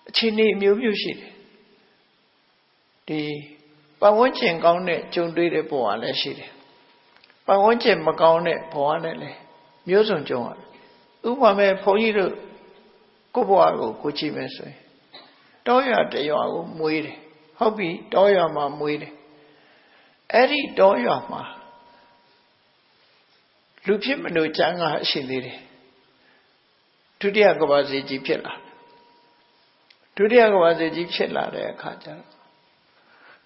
အခြေအနေမျိုးမျိုးရှိတယ်ဒီပတ်ဝန်းကျင်ကောင်းတဲ့ကြုံတွေ့တဲ့ဘဝလည်းရှိတယ်ပတ်ဝန်းကျင်မကောင်းတဲ့ဘဝနဲ့လည်းမျိုးစုံကြုံရတယ်ဥပမာဘုန်းကြီးတို့ကိုယ့်ဘဝကိုကြည့်မယ်ဆိုရင်တောရွာတရွာကိုမွေးတယ်ဟုတ်ပြီတောရွာမှာမွေးတယ်အဲ့ဒီတောရွာမှာလူဖြစ်မလို့ကျမ်းကရှိသေးတယ်ဒုတိယကမ္ဘာစစ်ကြီးဖြစ်လာဒုတိယကမ္ဘာစစ်ကြီးဖြစ်လာတဲ့အခါကျတော့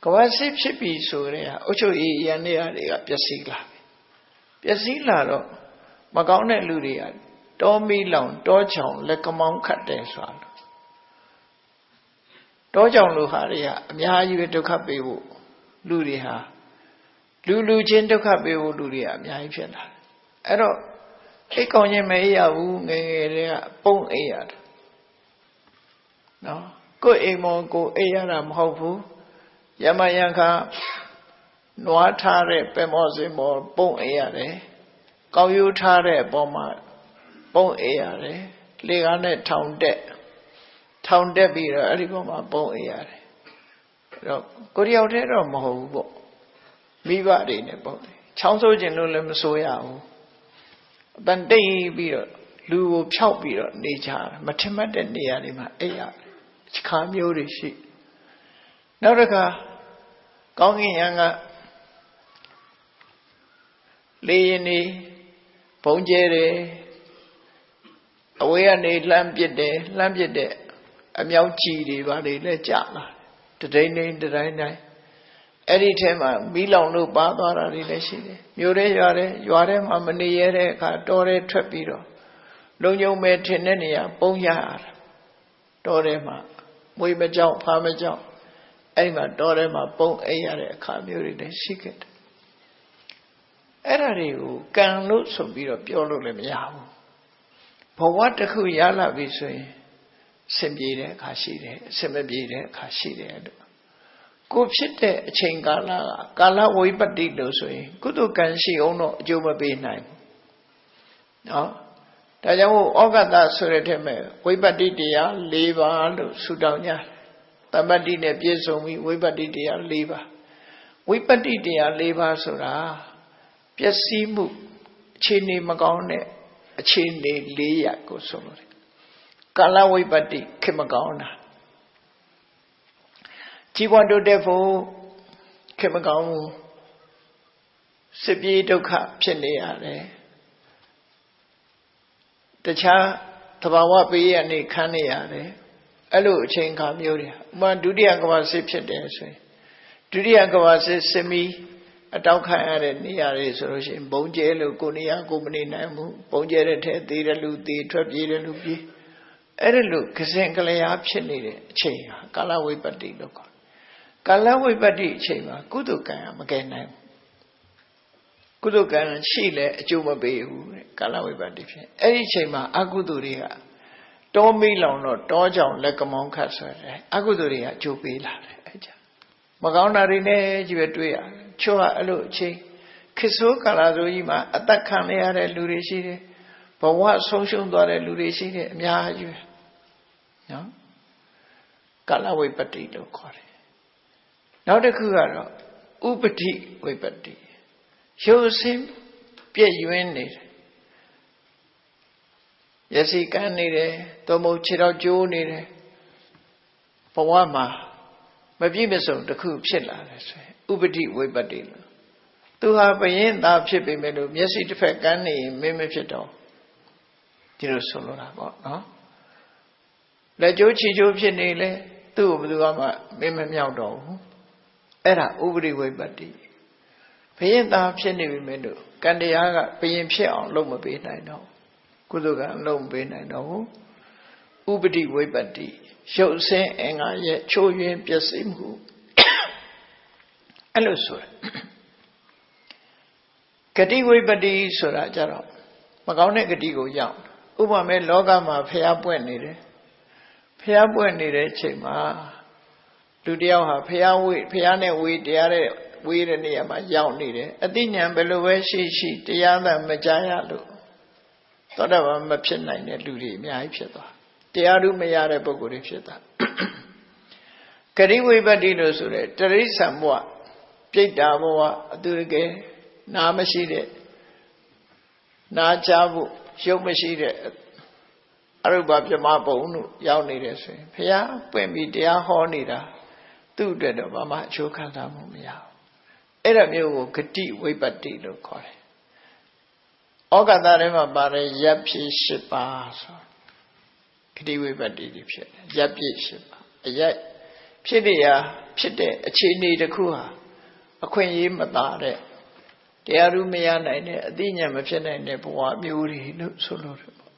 ကမ္ဘာစစ်ဖြစ်ပြီဆိုတဲ့အုတ်ချုပ်ရေးရန်တွေကပျက်စီးလာပျက်စီးလာတော့မကောင်းတဲ့လူတွေကတောမီလောင်တောချောင်လက်ကမောင်းခတ်တယ်ဆိုတာတောချောင်လူဟာတွေကအများကြီးပဲဒုက္ခပေးဖို့လူတွေဟာလူချင်းဒုက္ခပေးဖို့လူတွေကအများကြီးဖြစ်လာတယ်အဲ့တော့အိတ်ကောင်းခြင်းမအေးရဘူးငယ်ငယ်တွေကပုံအေးရတယ်နော်ကိုယ်အိမ်မောကိုအေးရတာမဟုတ်ဘူးယမယံခါနွားထားတဲ့ပဲမောစင်မောပုံအေးရတယ်ကောက်ရိုးထားတဲ့အပေါ်မှာပုံအေးရတယ်လေကားနဲ့ထောင်တက်ပြီးတော့အဲ့ဒီပေါ်မှာပုံအေးရတယ်အဲ့တော့ကိုယ်တယောက်တည်းတော့မဟုတ်ဘူးပေါ့မိဘတွေနဲ့ပုံတယ်ချောင်းဆိုးခြင်းလို့လည်းမဆိုရဘူးအတန်တိတ်ပြီးတော့လူကိုဖြောက်ပြီးတော့နေကြတယ်မထင်မှတ်တဲ့နေရာတွေမှာအိပ်ရတယ်အခါမျိုးတွေရှိနောက်တစ်ခါကောင်းကင်ယံကလေရင်နေဘုံကျဲတယ်အဝေးကနေလှမ်းပစ်တဲ့အမြောက်ကြီးတွေပါလေလဲကြာလာတတိုင်းတိုင်းအဲ့ဒီထဲမှာမီးလောင်လို့ပါသွားတာတွေလည်းရှိတယ်မြို့ထဲရွာထဲမှာမနေရတဲ့အခါတောထဲထွက်ပြီးတော့လုံုံမဲ့ထင်တဲ့နေရာပုံရရတာတောထဲမှာမွေးမကြောက်ဖားမကြောက်အဲ့မှာတောထဲမှာပုံအိပ်ရတဲ့အခါမျိုးတွေလည်းရှိခဲ့တယ်အဲ့ဒါတွေကိုကံလို့ဆိုပြီးတော့ပြောလို့လည်းမရဘူးဘဝတစ်ခုရလာပြီဆိုရင်အဆင်ပြေတဲ့အခါရှိတယ်အဆင်မပြေတဲ့အခါရှိတယ်လို့ကိုဖြစ်တဲ့အချိန်ကာလကကာလဝိပတ္တိလို့ဆိုရင်ကုသကံရှိအောင်တော့အကျိုးမပေးနိုင်ဘူးနော်ဒါကြောင့်မို့ဩဃတဆိုတဲ့ထဲမှာဝိပတ္တိတရား၄ပါးလို့ဆုတောင်းကြသမ္ပတ္တိနဲ့ပြည့်စုံပြီးဝိပတ္တိတရား၄ပါးဝိပတ္တိတရား၄ပါးဆိုတာပျက်စီးမှုအခြေအနေမကောင်းတဲ့အခြေအနေ၄ရပ်ကိုဆိုလို့တယ်ကာလဝိပတ္တိခေမကောင်းတာជីវွန်တိုးတက်ဖို့ခေမကောင်းဘူးစစ်ပြေးဒုက္ခဖြစ်နေရတယ်တခြားသဘာဝပေးရနေခံနေရတယ်အဲ့လိုအချိန်ခါမျိုးတွေဥပမာဒုတိယကမ္ဘာစစ်ဖြစ်တယ်ဆိုရင်ဒုတိယကမ္ဘာစစ်စစ်မီအတောက်ခံရတဲ့နေရာတွေဆိုလို့ရှိရင်ဘုံကျဲလို့ကိုနေရာကိုမနေနိုင်ဘူးဘုံကျဲတဲ့ထဲသေးတယ်လူသေးထွက်ပြေးတယ်လူပြေးအဲ့ဒါလို့ကစင်ကလျာဖြစ်နေတဲ့အချိန်ဟာကာလဝိပတ္တိလို့ခေါ်ကာလဝိပတ္တိအချိန်မှာကုသကံမကယ်နိုင်ဘူးကုသကံရှိလဲအကျိုးမပေးဘူးတဲ့ကာလဝိပတ္တိဖြစ်အဲ့ဒီအချိန်မှာအကုသိုလ်တွေကတောမီးလောင်တော့တောကြောင်လက်ကမောင်းခတ်ဆိုတဲ့အကုသိုလ်တွေကအကျိုးပေးလာတယ်အဲ့ကြမကောင်းတာတွေနဲ့ကြီးပဲတွေ့ရတယ်ချို့ကအဲ့လိုအချိန်ခေဆိုးကာလဆိုကြီးမှာအသက်ခံရတဲ့လူတွေရှိတယ်ဘဝဆုံးရှုံးသွားတဲ့လူတွေရှိတယ်အများကြီးပဲနော်ကာလဝိပတ္တိလို့ခေါ်တယ်နောက်တစ်ခုကတော့ဥပတိဝိပတ္တိရုပ်ဆင်းပြည့်ယွင်းနေတယ်ရစီကန်းနေတယ်သို့မဟုတ်ခြေထောက်ကျိုးနေတယ်ဘဝမှာမပြည့်မစုံတစ်ခုဖြစ်လာတယ်ဆိုရင်ဥပတိဝိပတ္တိလို့သူဟာဘယင်းသားဖြစ်ပေမဲ့လို့မျက်စိတစ်ဖက်ကန်းနေရင်မင်းမဖြစ်တော့ ဒီလိုဆိုလိုတာပေါ့နော်လက်ကျိုးချီကျိုးဖြစ်နေလေသူ့ကိုဘယ်သူမှမင်းမမြောက်တော့ဘူးအဲ့ဒါဥပရိဝိပတ္တိဘယင်သားဖြစ်နေပြီမင်းတို့ကံတရားကဘယင်ဖြစ်အောင်လုပ်မပေးနိုင်တော့ကုသိုလ်ကံလုပ်မပေးနိုင်တော့ဘူးဥပတိဝိပတ္တိရုပ်ဆင်းအင်္ဂါရဲ့ချိုးယွင်းပျက်စီးမှုအဲ့လိုဆိုတယ်ဂတိဝိပတ္တိဆိုတာကြတော့မကောင်းတဲ့ဂတိကိုရောက်ဥပမာလောကမှာဖျားပွင့်နေတယ်ဖျားပွင့်နေတဲ့ချိန်မှာလူတယောက်ဟာဖျားနဲ့ဝေတရားတဲ့ဝေးတဲ့နေရာမှာရောက်နေတယ်အသိဉာဏ်ဘယ်လိုပဲရှိတရားသာမကြားရလို့သောတာပန်မဖြစ်နိုင်တဲ့လူတွေအများကြီးဖြစ်သွားတရားဓုမရတဲ့ပုဂ္ဂိုလ်တွေဖြစ်သွားဂတိဝိပတ္တိလို့ဆိုတဲ့တရိစ္ဆာန်ဘဝပြိတ္တာဘဝအတူတကယ်နာမရှိတဲ့နာချဖို့ရုပ်မရှိတဲ့အရုပပြမပုံတို့ရောက်နေတယ်ဆိုရင်ဘုရားပွင့်ပြီးတရားဟောနေတာသူ့အတွက်တော့ဘာမှအကျိုးခံစားမှုမရဘူးအဲ့ဒါမျိုးကိုဂတိဝိပတ္တိလို့ခေါ်တယ်ဩဃတထဲမှာပါတယ်ရပ်ဖြစ်၈ပါးဆိုဂတိဝိပတ္တိဖြစ်တယ်ရပ်ဖြစ်၈ပါးအရပ်ဖြစ်တဲ့အခြေအနေတစ်ခုဟာအခွင့်အရေးမသာတဲ့တရားဓုမရနိုင်တဲ့အသိဉာဏ်မဖြစ်နိုင်တဲ့ဘဝမျိုးတွေလို့ဆိုလို့တယ်ပေါ့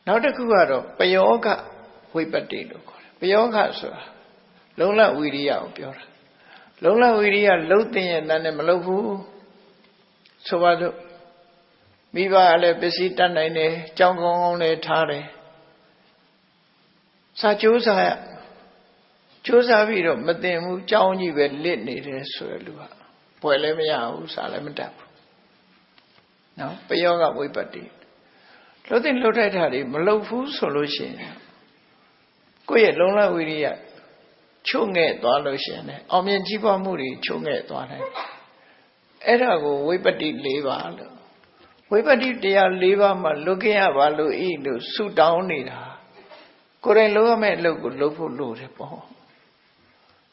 နောက်တစ်ခုကတော့ပယောဂဝိပတ္တိလို့ခေါ်တယ်ပယောဂဆိုတာလုံလဝိရိယကိုပြောတာလုံလဝိရိယလှုပ်တဲ့ရဲ့တန်းနဲ့မလှုပ်ဘူးဆိုပါတော့မိဘကလည်းပစ္စည်းတတ်နိုင်တယ်ကြောင်းကောင်းကောင်းလည်းထားတယ်စာကြိုးစားရကြိုးစားပြီးတော့မသိဘူးကြောင်းကြီးပဲလစ်နေတယ်ဆိုရလူကဘွယ်လည်းမရဘူးစာလည်းမတတ်ဘူးနော်ပယောဂဝိပတ္တိလှုပ်တဲ့လှုပ်ထိုက်တာတွေမလှုပ်ဘူးဆိုလို့ရှိရင်ကိုယ့်ရဲ့လုံလဝိရိယချုံငဲ့သွားလို့ရှိရင်လည်းအောင်မြင်ကြီးပွားမှုတွေချုံငဲ့သွားတယ်အဲ့ဒါကိုဝိပတ္တိ၄ပါးလို့ဝိပတ္တိတရား၄ပါးမှာလွတ်ခဲ့ရပါလို့ဤလို့ဆုတောင်းနေတာကိုယ်တိုင်လုပ်ရမယ့်အလုပ်ကိုလုပ်ဖို့လိုတယ်ပေါ့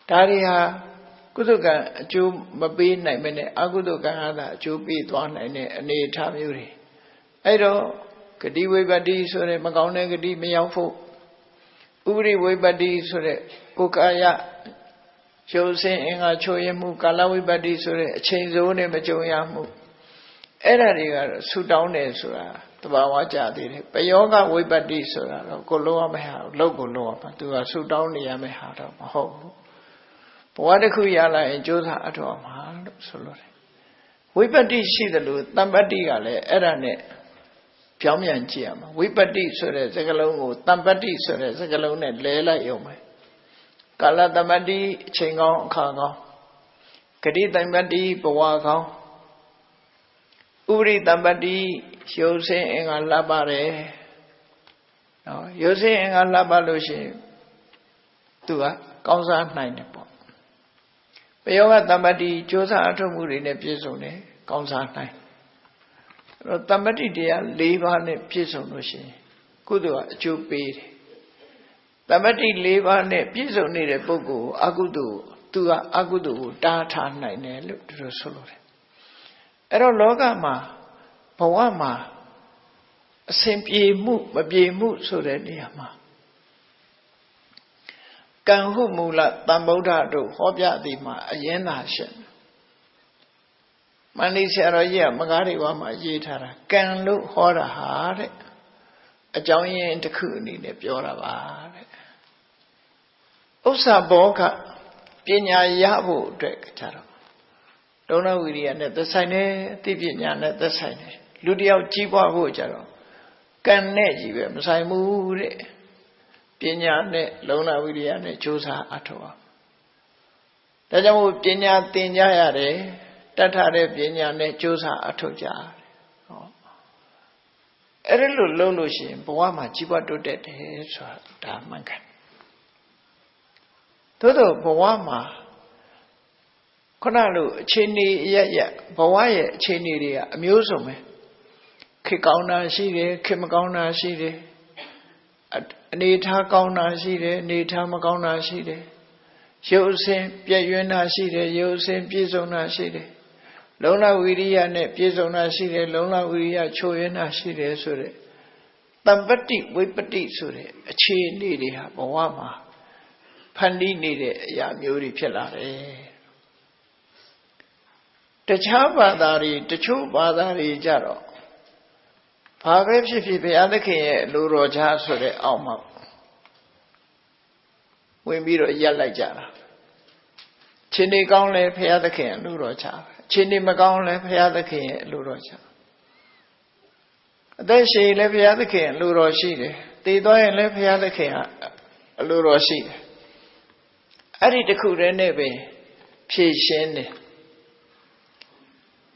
ဒါတွေဟာကုသကံအကျိုးမပေးနိုင်မနဲ့အကုသကံဟာအကျိုးပေးသွားနိုင်တဲ့အနေအထားမျိုးတွေအဲ့တော့ဂတိဝိပတ္တိဆိုတဲ့မကောင်းတဲ့ဂတိမရောက်ဖို့ဥပရိဝိပတ္တိဆိုတဲ့ကိုယ်ကာယရုပ်ဆင်းအင်္ဂါချိုးရမှုကာလဝိပတ္တိဆိုတဲ့အချိန်စိုးနဲ့မကြုံရမှုအဲ့ဒါတွေကတော့ဆူတောင်းတယ်ဆိုတာတဘာဝကြသေးတယ်ပယောဂဝိပတ္တိဆိုတာတော့ကိုလုံးရမယ့်ဟာလောက်ကိုလုံးရမှာသူကဆူတောင်းနေရမယ့်ဟာတော့မဟုတ်ဘူးဘဝတစ်ခုရလာရင်ကြိုးစားအထောက်မှာလို့ဆိုလို့တယ်ဝိပတ္တိရှိတယ်လို့တမ္ပတ္တိကလည်းအဲ့ဒါနဲ့ပြောင်းပြန်ကြည့်ရမှာဝိပတ္တိဆိုတဲ့စကားလုံးကိုတမ္ပတ္တိဆိုတဲ့စကားလုံးနဲ့လဲလိုက်ရုံပဲကာလတမ္ပတ္တိအချိန်ကောင်းအခါကောင်းဂတိတမ္ပတ္တိဘဝကောင်းဥပရိတမ္ပတ္တိရုပ်ဆင်းအင်္ဂါလှပတယ်နော်ရုပ်ဆင်းအင်္ဂါလှပလို့ရှိရင်သူကကောင်းစားနိုင်တယ်ပေါ့ပယောဂတမ္ပတ္တိကြိုးစားအထောက်မှုတွေနဲ့ပြည့်စုံတယ်ကောင်းစားနိုင်အဲ့တော့တမ္ပတ္တိတရား၄ပါးနဲ့ပြည့်စုံလို့ရှိရင်ကုသိုလ်ကအကျိုးပေးတယ်တမ္ပတ္တိ၄ပါးနဲ့ပြည့်စုံနေတဲ့ပုဂ္ဂိုလ်အကုသိုလ်သူကအကုသိုလ်ကိုတားထားနိုင်တယ်လို့သူတို့ဆိုလို့တယ်အဲ့တော့လောကမှာဘဝမှာအစဉ်ပြေမှုမပြေမှုဆိုတဲ့နေရာမှာကံဟုမူလတန်ဗုဒ္ဓတို့ဟောပြသည်မှာအရင်သာရှင်းမန္တိဆရာတော်ကြီးကမကားတွေဝါမှာရေးထားတာကံလို့ဟောတာဟာတဲ့အကြောင်းရင်းတစ်ခုအနေနဲ့ပြောတာပါတဲ့ဥစ္စာဘောကပညာရဖို့အတွက်ကြတော့ဒုဏဝိရိယနဲ့သက်ဆိုင်တယ်အသိပညာနဲ့သက်ဆိုင်တယ်လူတယောက်ကြီးပွားဖို့ကြတော့ကံနဲ့ကြီးပဲမဆိုင်ဘူးတဲ့ပညာနဲ့လုံလဝိရိယနဲ့ကြိုးစားအထောက်အောင်ဒါကြောင့်မို့ပညာသင်ကြရတယ်တတ်ထားတဲ့ပညာနဲ့ကြိုးစားအထောက်ကြရတယ်ဟောအဲ့ဒါလို့လုပ်လို့ရှိရင်ဘဝမှာကြီးပွားတိုးတက်တယ်ဆိုတာဒါမှန်ကန်သို့တော့ဘဝမှာခုနလိုအခြေအနေရဘဝရဲ့အခြေအနေတွေကအမျိုးစုံပဲခေကောင်းတာရှိတယ်ခေမကောင်းတာရှိတယ်အနေထားကောင်းတာရှိတယ်အနေထားမကောင်းတာရှိတယ်ရုပ်အစဉ်ပြည့်ရွံ့တာရှိတယ်ရုပ်အစဉ်ပြည့်စုံတာရှိတယ် လုံလဝိရိယနဲ့ပြည့်စုံတာရှိတယ်လုံလဝိရိယချိုးရင်းတာရှိတယ်ဆိုတဲ့တမ္ပတ္တိဝိပတ္တိဆိုတဲ့အခြေအနေတွေဟာဘဝမှာဖန်တီးနေတဲ့အရာမျိုးတွေဖြစ်လာတယ်တခြားဘာသာတွေတချို့ဘာသာတွေကြတော့ဘာပဲဖြစ်ဖြစ်ဘုရားသခင်ရဲ့လူတော်ချားဆိုတဲ့အောက်မှာဝင်ပြီးတော့ရက်လိုက်ကြတာချင်းနေကောင်းလဲဘုရားသခင်လူတော်ချားချင်းနေမကောင်းလဲဘုရားသခင်ရဲ့လူတော်ချားအသက်ရှင်လဲဘုရားသခင်လူတော်ရှိတယ်တည်သွားရင်လဲဘုရားသခင်အလူတော်ရှိတယ်အဲ့ဒီတခုတည်းနဲ့ပဲဖြည့်ရှင်းတယ်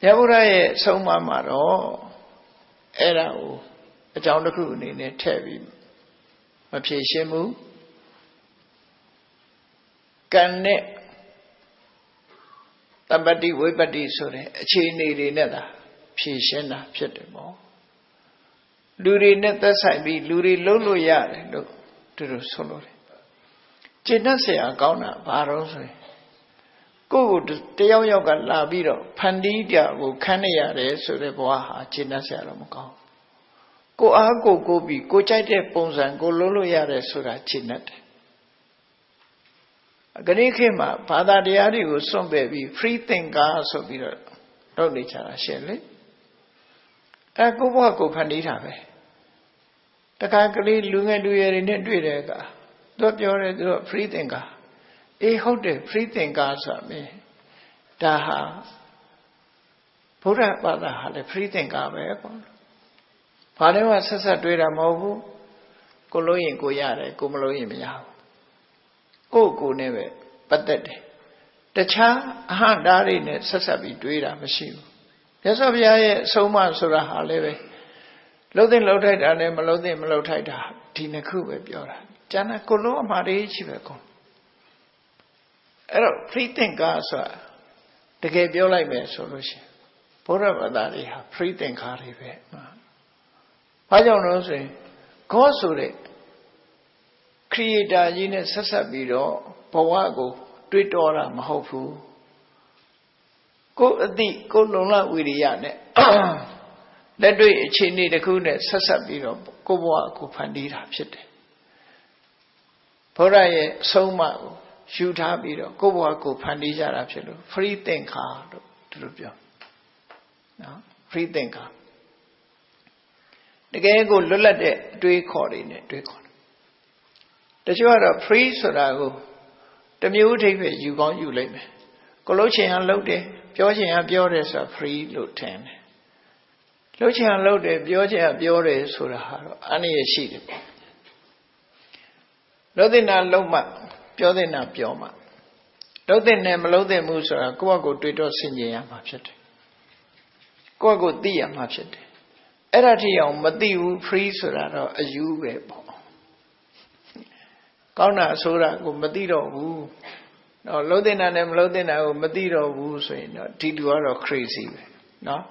မြတ်ဗုဒ္ဓရဲ့ဆုံးမမှာတော့အဲ့ဒါကိုအကြောင်းတစ်ခုအနေနဲ့ထည့်ပြီးမဖြည့်ရှင်းဘူးကံနဲ့တမ္ပတ္တိဝိပတ္တိဆိုတဲ့အခြေအနေတွေနဲ့သာဖြည့်ရှင်းတာဖြစ်တယ်ပေါ့လူတွေနဲ့သက်ဆိုင်ပြီးလူတွေလုံးလို့ရတယ်လို့သူတို့ဆိုလို့တယ်ကျင့်တတ်เสียကောင်းတာဘာလို့ဆိုရင်ကိုယ့်ကိုတယောက်ယောက်ကလာပြီးတော့ဖန်တီးကြကိုခန်းနေရတယ်ဆိုတဲ့ဘဝဟာကျင့်တတ်เสียတော့မကောင်းကိုအားကိုပြီးကိုကြိုက်တဲ့ပုံစံကိုလုံးလို့ရတယ်ဆိုတာကျင့်တတ်တယ်ဂရိခေတ်မှာဘာသာတရားတွေကိုစွန့်ပယ်ပြီး free thinker ဆိုပြီးတော့လုပ်နေကြတာရှင်းလေကိုဘဝကိုဖန်တီးတာပဲတခါကလေးလူငယ်လူရွယ်တွေနဲ့တွေ့တဲ့အခါသူပြောတယ်သူ free thinker အေးဟုတ်တယ် free thinker ဆိုတာပဲဒါဟာဘုရားဘာသာဟာလေ free thinker ပဲပေါ့ဘာလဲမှဆက်ဆက်တွေးတာမဟုတ်ဘူးကိုလို့ရင်ကိုရတယ်ကိုမလို့ရင်မရဘူးကိုနဲ့ပဲပတ်သက်တယ်တခြားအဟံတားတွေနဲ့ဆက်ဆက်ပြီးတွေးတာမရှိဘူးမြတ်စွာဘုရားရဲ့အဆုံးအမဆိုတာဟာလည်းပဲလှုပ်တဲ့လှုပ်ထိုက်တာနဲ့မလှုပ်တဲ့မလှုပ်ထိုက်တာဒီနှစ်ခုပဲပြောတာကျန်တာကိုလုံးအမှားတွေရှိပဲကောအဲ့တော့ free thinker ဆိုတာတကယ်ပြောလိုက်မယ်ဆိုလို့ရှိရင်ဘုရားဘာသာတွေဟာ free thinker တွေပဲဘာကြောင့်လဲဆိုရင် God ဆိုတဲ့ creator ကြီးနဲ့ဆက်ဆက်ပြီးတော့ဘဝကိုတွေးတောတာမဟုတ်ဘူးကိုယ်အသိကိုယ်လုံလဝိရိယနဲ့လက်တွေ့အခြေအနေတစ်ခုနဲ့ဆက်ဆက်ပြီးတော့ကိုယ်ဘဝကိုဖန်တီးတာဖြစ်တယ်ဘုရားရဲ့အဆုံးအမကိုယူထားပြီးတော့ကိုယ့်ဘဝကိုဖန်တီးကြတာဖြစ်လို့ free thinker လို့သူတို့ပြောနော် free thinker တကယ်ကိုလွတ်လပ်တဲ့အတွေးခေါ်တွေနဲ့တွေးခေါ်တယ်တချို့ကတော့ free ဆိုတာကိုတမျိုးအဓိပ္ပာယ်ယူကောင်းယူလိုက်မယ်ကိုလှုပ်ချင်အောင်လှုပ်တယ်ပြောချင်အောင်ပြောတယ်ဆိုတာ free လို့ထင်တယ်လှုပ်ချင်အောင်လှုပ်တယ်ပြောချင်အောင်ပြောတယ်ဆိုတာဟာတော့အနည်းရရှိတယ်လှုပ်တဲ့နာလှုပ်မှပြောတဲ့နာပြောမှလှုပ်တဲ့နဲ့မလှုပ်တဲ့မှုဆိုတာကိုယ့်ဘက်ကိုတွေးတော့ဆင်ခြင်ရမှာဖြစ်တယ်ကိုယ့်ဘက်ကိုသိရမှာဖြစ်တယ်အဲ့ဒါထိအောင်မသိဘူး free ဆိုတာတော့အယူပဲပေါ့ကောင်းတာအဆိုးတာကိုမသိတော့ဘူးတော့လှုပ်တဲ့နာနဲ့မလှုပ်တဲ့နာကိုမသိတော့ဘူးဆိုရင်တော့ဒီလူကတော့ crazy ပဲနော်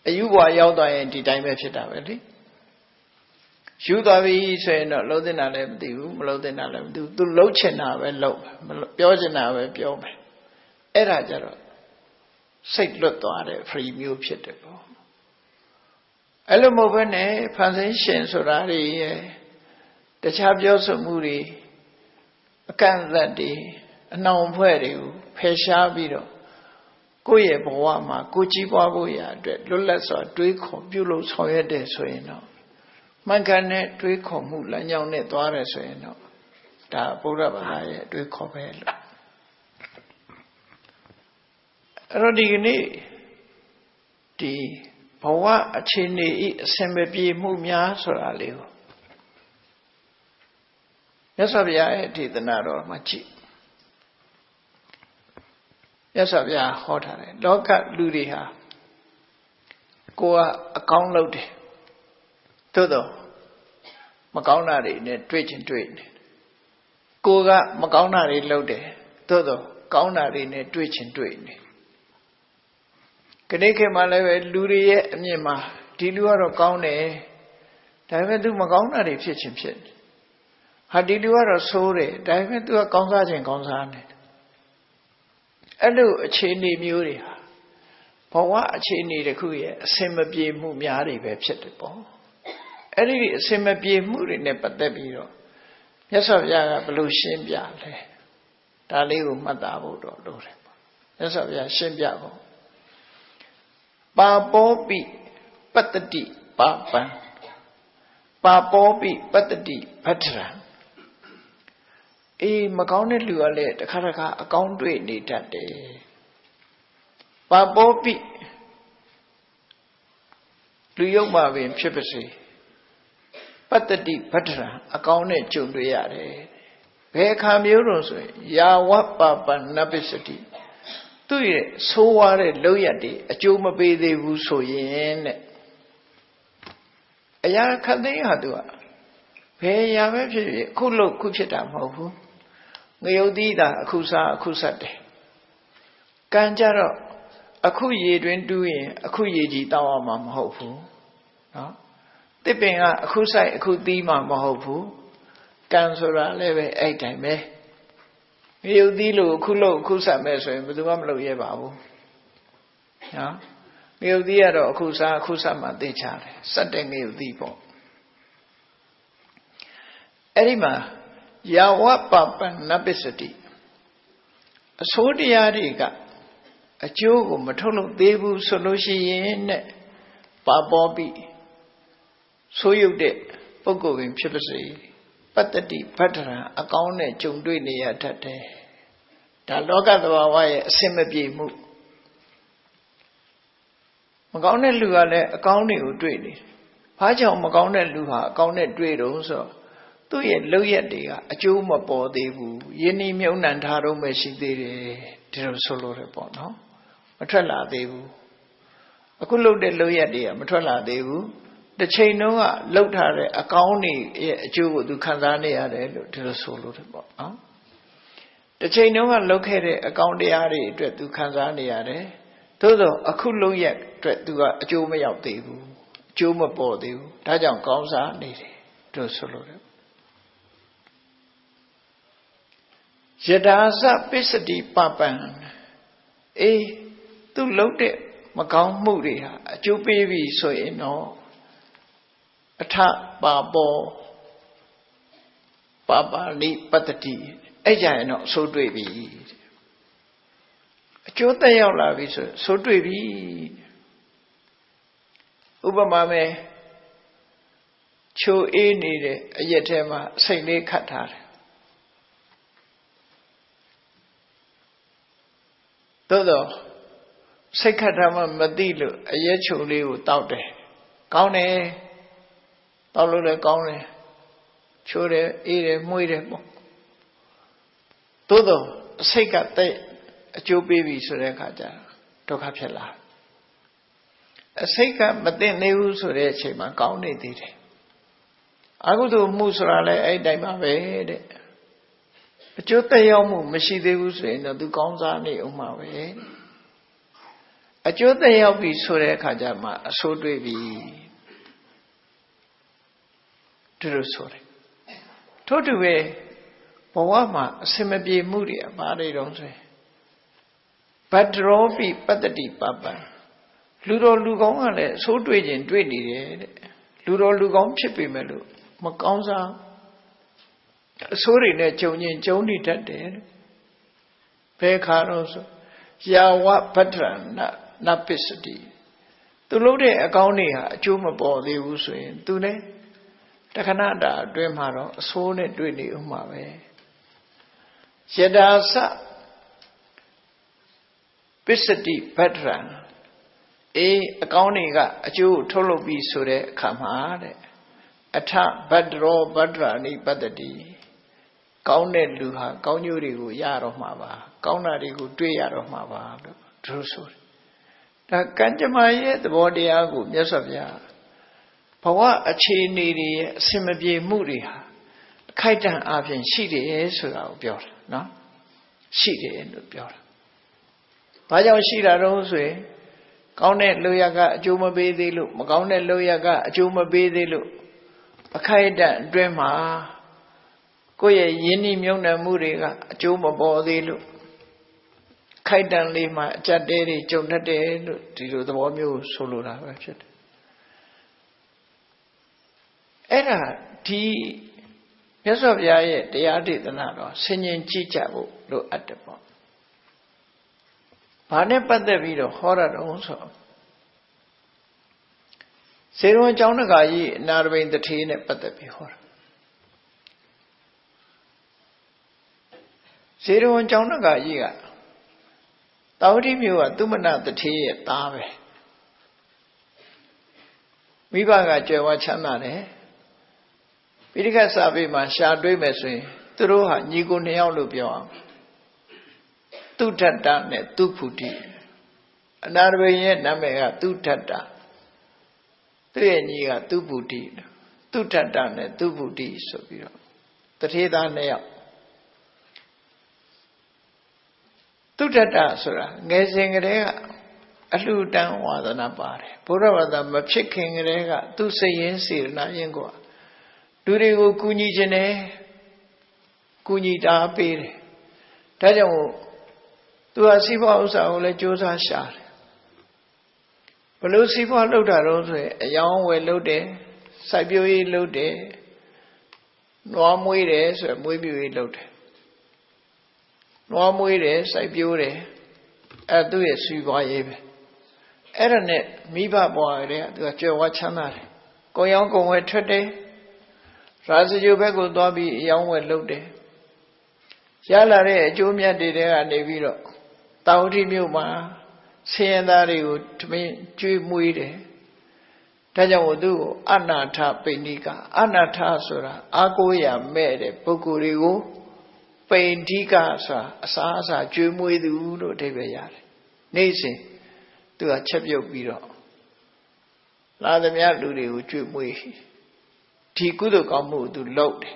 အယူဘဝရောက်သွားရင်ဒီတိုင်းပဲဖြစ်တာပဲလေယူသွားပြီဆိုရင်တော့လှုပ်တဲ့နာလည်းမသိဘူးမလှုပ်တဲ့နာလည်းမသိဘူးသူလှုပ်ချင်တာပဲလှုပ်ပြောချင်တာပဲပြောမယ်အဲ့ဒါကြတော့စိတ်လွတ်သွားတဲ့ free မျိုးဖြစ်တယ်ပေါ့အဲ့လိုမဟုတ်ဘဲနဲ့ဖန်ဆင်းရှင်ဆိုတာတွေရဲ့တခြားပြောဆိုမှုတွေအကန့်အသတ်တွေအနှောင်ဖွဲ့တွေကိုဖယ်ရှားပြီးတော့ကိုယ့်ရဲ့ဘဝမှာကိုကြီးပွားဖို့ရအတွက်လွတ်လပ်စွာတွေးခေါ်ပြုလုပ်ဆောင်ရွက်တဲ့ဆိုရင်တော့မှန်ကန်တဲ့တွေးခေါ်မှုလမ်းကြောင်းနဲ့သွားတယ်ဆိုရင်တော့ဒါဗုဒ္ဓဘာသာရဲ့တွေးခေါ်ပဲလို့အဲ့တော့ဒီကနေ့ဒီဘဝအခြေအနေဤအစဉ်မပြေမှုများဆိုတာလေးကိုမြတ်စွာဘုရားရဲ့ဒေသနာတော်မှာကြည့်မြတ်စွာဘုရားဟောထားတယ်လောကလူတွေဟာကိုယ်ကအကောင်းလုပ်တယ်သို့တော့မကောင်းတာတွေနဲ့တွေ့ချင်းတွေ့နေကိုယ်ကမကောင်းတာတွေလုပ်တယ်သို့တော့ကောင်းတာတွေနဲ့တွေ့ချင်းတွေ့နေခဏခေတ်မှလည်းပဲလူတွေရဲ့အမြင်မှာဒီလူကတော့ကောင်းတယ်ဒါပေမဲ့သူမကောင်းတာတွေဖြစ်ချင်းဖြစ်နေဟာဒီလူကတော့ဆိုးတယ်ဒါပေမဲ့သူကကောင်းစားခြင်းကောင်းစားနေအဲ့လိုအခြေအနေမျိုးတွေဟာ ဝအခြေအနေတစ်ခုရဲ့အစင်မပြေမှုများတွေပဲဖြစ်တယ်ပေါ့အဲ့ဒီအစင်မပြေမှုတွေနဲ့ပတ်သက်ပြီးတော့မြတ်စွာဘုရားကဘယ်လိုရှင်းပြလဲဒါလေးကိုမှတ်သားဖို့တော့လိုတယ်ပေါ့မြတ်စွာဘုရားရှင်းပြဖို့ပါပောပိပတ္တိပါပံပါပောပိပတ္တိဗတ္ထရံအေးမကောင်းတဲ့လူကလည်းတစ်ခါတစ်ခါအကောင်းတွေ့နေတတ်တယ်ပါပောပိလူယုတ်မှာပင်ဖြစ်ပါစေပတ္တိဗတ္ထရံအကောင်းနဲ့ကြုံတွေ့ရတယ်ဘယ်အခါမျိုးတော့ဆိုရင်ယာဝပပနပစ္စတိသူ့ရဲ့ဆိုးဝါးတဲ့လောက်ရတွေအကျိုးမပေးသေးဘူးဆိုရင်တဲ့အရာခတ်သိမ်းဟာသူကဘယ်အရာပဲဖြစ်ဖြစ်ခုလို့ခုဖြစ်တာမဟုတ်ဘူးငရုတ်သီးတာအခုစားအခုဆက်တယ်ကံကြတော့အခုရေတွင်တူးရင်အခုရေကြီးတောင်းအောင်မှာမဟုတ်ဘူးနော်တစ်ပင်ကအခုဆိုင်အခုသီးမှာမဟုတ်ဘူးကံဆိုတာလည်းပဲအဲ့တိုင်းပဲငရုတ်သီးလို့အခုလို့အခုဆက်မဲ့ဆိုရင်ဘယ်သူမှမလုပ်ရပါဘူးနော်ငရုတ်သီးကတော့အခုစားအခုဆက်မှသိချတယ်စက်တဲ့ငရုတ်သီးပေါ့အဲ့ဒီမှာယာဝပပနပစ္စတိအစိုးတရားတွေကအကျိုးကိုမထုတ်လို့သေးဘူးဆိုလို့ရှိရင်နဲ့ပါပောပိဆိုးရုပ်တဲ့ပုဂ္ဂိုလ်ပင်ဖြစ်ပါစေပတ္တိဗတ္ထရံအကောင်းနဲ့ကြုံတွေ့နေရတတ်တယ်ဒါလောကသဘာဝရဲ့အစင်မပြေမှုမကောင်းတဲ့လူကလည်းအကောင်းတွေကိုတွေ့နေဘာကြောင့်မကောင်းတဲ့လူဟာအကောင်းနဲ့တွေ့တော့ဆိုသူ့ရဲ့လောက်ရက်တွေကအကျိုးမပေါ်သေးဘူးယဉ်ဤမြုံနှံထားတော့မှရှိသေးတယ်ဒီလိုဆိုလို့ရပေါ့နော်မထွက်လာသေးဘူးအခုလှုပ်တဲ့လောက်ရက်တွေကမထွက်လာသေးဘူးတစ်ချိန်လုံးကလှုပ်ထားတဲ့အကောင်းတွေရဲ့အကျိုးကိုသူခံစားနေရတယ်လို့ဒီလိုဆိုလို့ရပေါ့နော်တစ်ချိန်လုံးကလှုပ်ခဲ့တဲ့အကောင်းတရားတွေအတွက်သူခံစားနေရတယ်သို့သောအခုလှုပ်ရက်အတွက်သူကအကျိုးမရောက်သေးဘူးအကျိုးမပေါ်သေးဘူးဒါကြောင့်ကောင်းစားနေတယ်ဒီလိုဆိုလို့ရယဒါစပစ္စတိပပံအေးသူလှုပ်တဲ့မကောင်းမှုတွေဟာအကျိုးပေးပြီဆိုရင်တော့အထပါပောပါပါလိပတ္တိအဲ့ကြရင်တော့ဆိုးတွေ့ပြီအကျိုးသက်ရောက်လာပြီဆိုတွေ့ပြီဥပမာမဲ့ချိုအေးနေတဲ့အရက်ထဲမှာစိတ်လေးခတ်ထားတယ်သို့တော့စိတ်ခတ်ထားမှမသိလို့အရက်ချိုလေးကိုတောက်တယ်ကောင်းတယ်တောက်လို့လည်းကောင်းတယ်ချိုးတယ်အေးတယ်မှုေးတယ်ပေါ့သို့တော့စိတ်ကတဲ့အကျိုးပေးပြီဆိုတဲ့အခါကျဒုက္ခဖြစ်လာအစိတ်ကမသိနေဘူးဆိုတဲ့အချိန်မှာကောင်းနေသေးတယ်အကုသိုလ်မှုဆိုတာလည်းအဲ့တိုင်းပါပဲတဲ့အကျိုးသက်ရောက်မှုမရှိသေးဘူးဆိုရင်တော့သူကောင်းစားနေအောင်မှာပဲအကျိုးသက်ရောက်ပြီဆိုတဲ့အခါကျမှအဆိုးတွေ့ပြီဒီလိုဆိုတယ်ထို့တူပဲဘဝမှာအစင်မပြေမှုတွေအပါတွေတော့ဆိုရင်ဗတ္တရောပိပတ္တိပပံလူတော်လူကောင်းကလည်းအဆိုးတွေ့ခြင်းတွေ့နေတယ်တဲ့လူတော်လူကောင်းဖြစ်ပေမဲ့လို့မကောင်းစားအဆိုးတွေနဲ့ကြုံရင်ကြုံနေတတ်တယ်ဘယ်ခါတော့ဆိုယာဝဗတ္ထရဏနပစ္စတိသူလုပ်တဲ့အကောင်းတွေဟာအကျိုးမပေါ်သေးဘူးဆိုရင်သူလည်းတခဏတာအတွင်းမှာတော့အဆိုးနဲ့တွေ့နေဥမှာပဲယဒါစပစ္စတိဗတ္ထရံအေးအကောင်းတွေကအကျိုးထုတ်လုပ်ပြီးဆိုတဲ့အခါမှာတဲ့အထဗတ္တရောဗတ္ထရာနိပတ္တိကောင်းတဲ့လူဟာကောင်းကျိုးတွေကိုရတော့မှာပါကောင်းတာတွေကိုတွေ့ရတော့မှာပါလို့သူဆိုတယ်ဒါကံကြမ္မာရဲ့သဘောတရားကိုမြတ်စွာဘုရားဘဝအခြေအနေတွေရဲ့အစင်မပြေမှုတွေဟာအခိုက်အတန့်အပြင်ရှိတယ်ဆိုတာကိုပြောတာနော်ရှိတယ်လို့ပြောတာဘာကြောင့်ရှိတာတော့ဆိုရင်ကောင်းတဲ့လုပ်ရကအကျိုးမပေးသေးလို့မကောင်းတဲ့လုပ်ရကအကျိုးမပေးသေးလို့အခိုက်အတန့်အတွင်းမှာကိုယ့်ရဲ့ယဉ်ဤမြုံနယ်မှုတွေကအကျိုးမပေါ်သေးလို့ ခိုက်တန်လေးမှာအကြက်တဲတွေကြုံတတ်တယ်လို့ဒီလိုသဘောမျိုးဆိုလိုတာပဲဖြစ်တယ်အဲ့ဒါဒီမြတ်စွာဘုရားရဲ့တရားဒေသနာတော့ဆင်ញင်ကြည့်ကြဖို့လိုအပ်တယ်ပေါ့ဘာနဲ့ပတ်သက်ပြီးတော့ဟောရတော့ဆိုစေရွန်ကျောင်းတကာကြီးအနာရဘိန်တထေးနဲ့ပတ်သက်ပြီးဟောတာစေရွန်ကျောင်းတကာကြီးကတာဝတိမြို့ကသုမနတထေးရဲ့သားပဲမိဘကကြွယ်ဝချမ်းသာတယ်ပိဋကတ်စာပေမှာရှာတွေးမယ်ဆိုရင်သူတို့ဟာညီကိုနှစ်ယောက်လို့ပြောအောင်သူထတ္တနဲ့သူဖုတိအနာရဘိန်ရဲ့နာမည်ကသူထတ္တသူရဲ့ညီကသူဖုတိသူထတ္တနဲ့သူဖုတိဆိုပြီးတော့တထေးသားနှစ်ယောက်သူထတ္တဆိုတာငယ်စဉ်ကတည်းကအလှူဒန်းဝါဒနာပါတယ်ဘုရားဘာသာမဖြစ်ခင်ကတည်းကသူစိတ်ရင်းစေတနာရင်းကလူတွေကိုကူညီခြင်းနဲ့ကူညီတာပေးတယ်ဒါကြောင့်သူဟာစီးပွားဥစ္စာကိုလည်းစူးစမ်းရှာတယ်ဘလို့စီးပွားလုပ်တာတော့ဆိုရင်အယောင်းဝယ်လုပ်တယ်စိုက်ပျိုးရေးလုပ်တယ်နွားမွေးတယ်ဆိုရင်မွေးမြူရေးလုပ်တယ်နွားမွေးတယ်စိုက်ပျိုးတယ်အဲသူ့ရဲ့စီးပွားရေးပဲအဲ့ဒါနဲ့မိဘဘွားတွေကသူကကြွယ်ဝချမ်းသာတယ်ကိုယ်ရောင်းကိုယ်ဝယ်ထွက်တယ်ရာဇဂိုဘက်ကိုသွားပြီးအယောင်းဝယ်လုပ်တယ်ရလာတဲ့အကျိုးမြတ်တွေကနေပြီးတော့တာဝတိမြို့မှာဆင်းရဲသားတွေကိုထမင်းကျွေးမွေးတယ်ဒါကြောင့်သူ့ကိုအနာထပိဏိကအနာထဆိုတာအာကိုရမဲ့တဲ့ပုဂ္ဂိုလ်တွေကိုပိဏိကဆိုတာအစားအစာကျွေးမွေးသူလို့အဓိပ္ပာယ်ရတယ်နေ့စဉ်သူကချက်ပြုတ်ပြီးတော့လာသမျှလူတွေကိုကျွေးမွေးဒီကုသိုလ်ကောင်းမှုသူလုပ်တယ်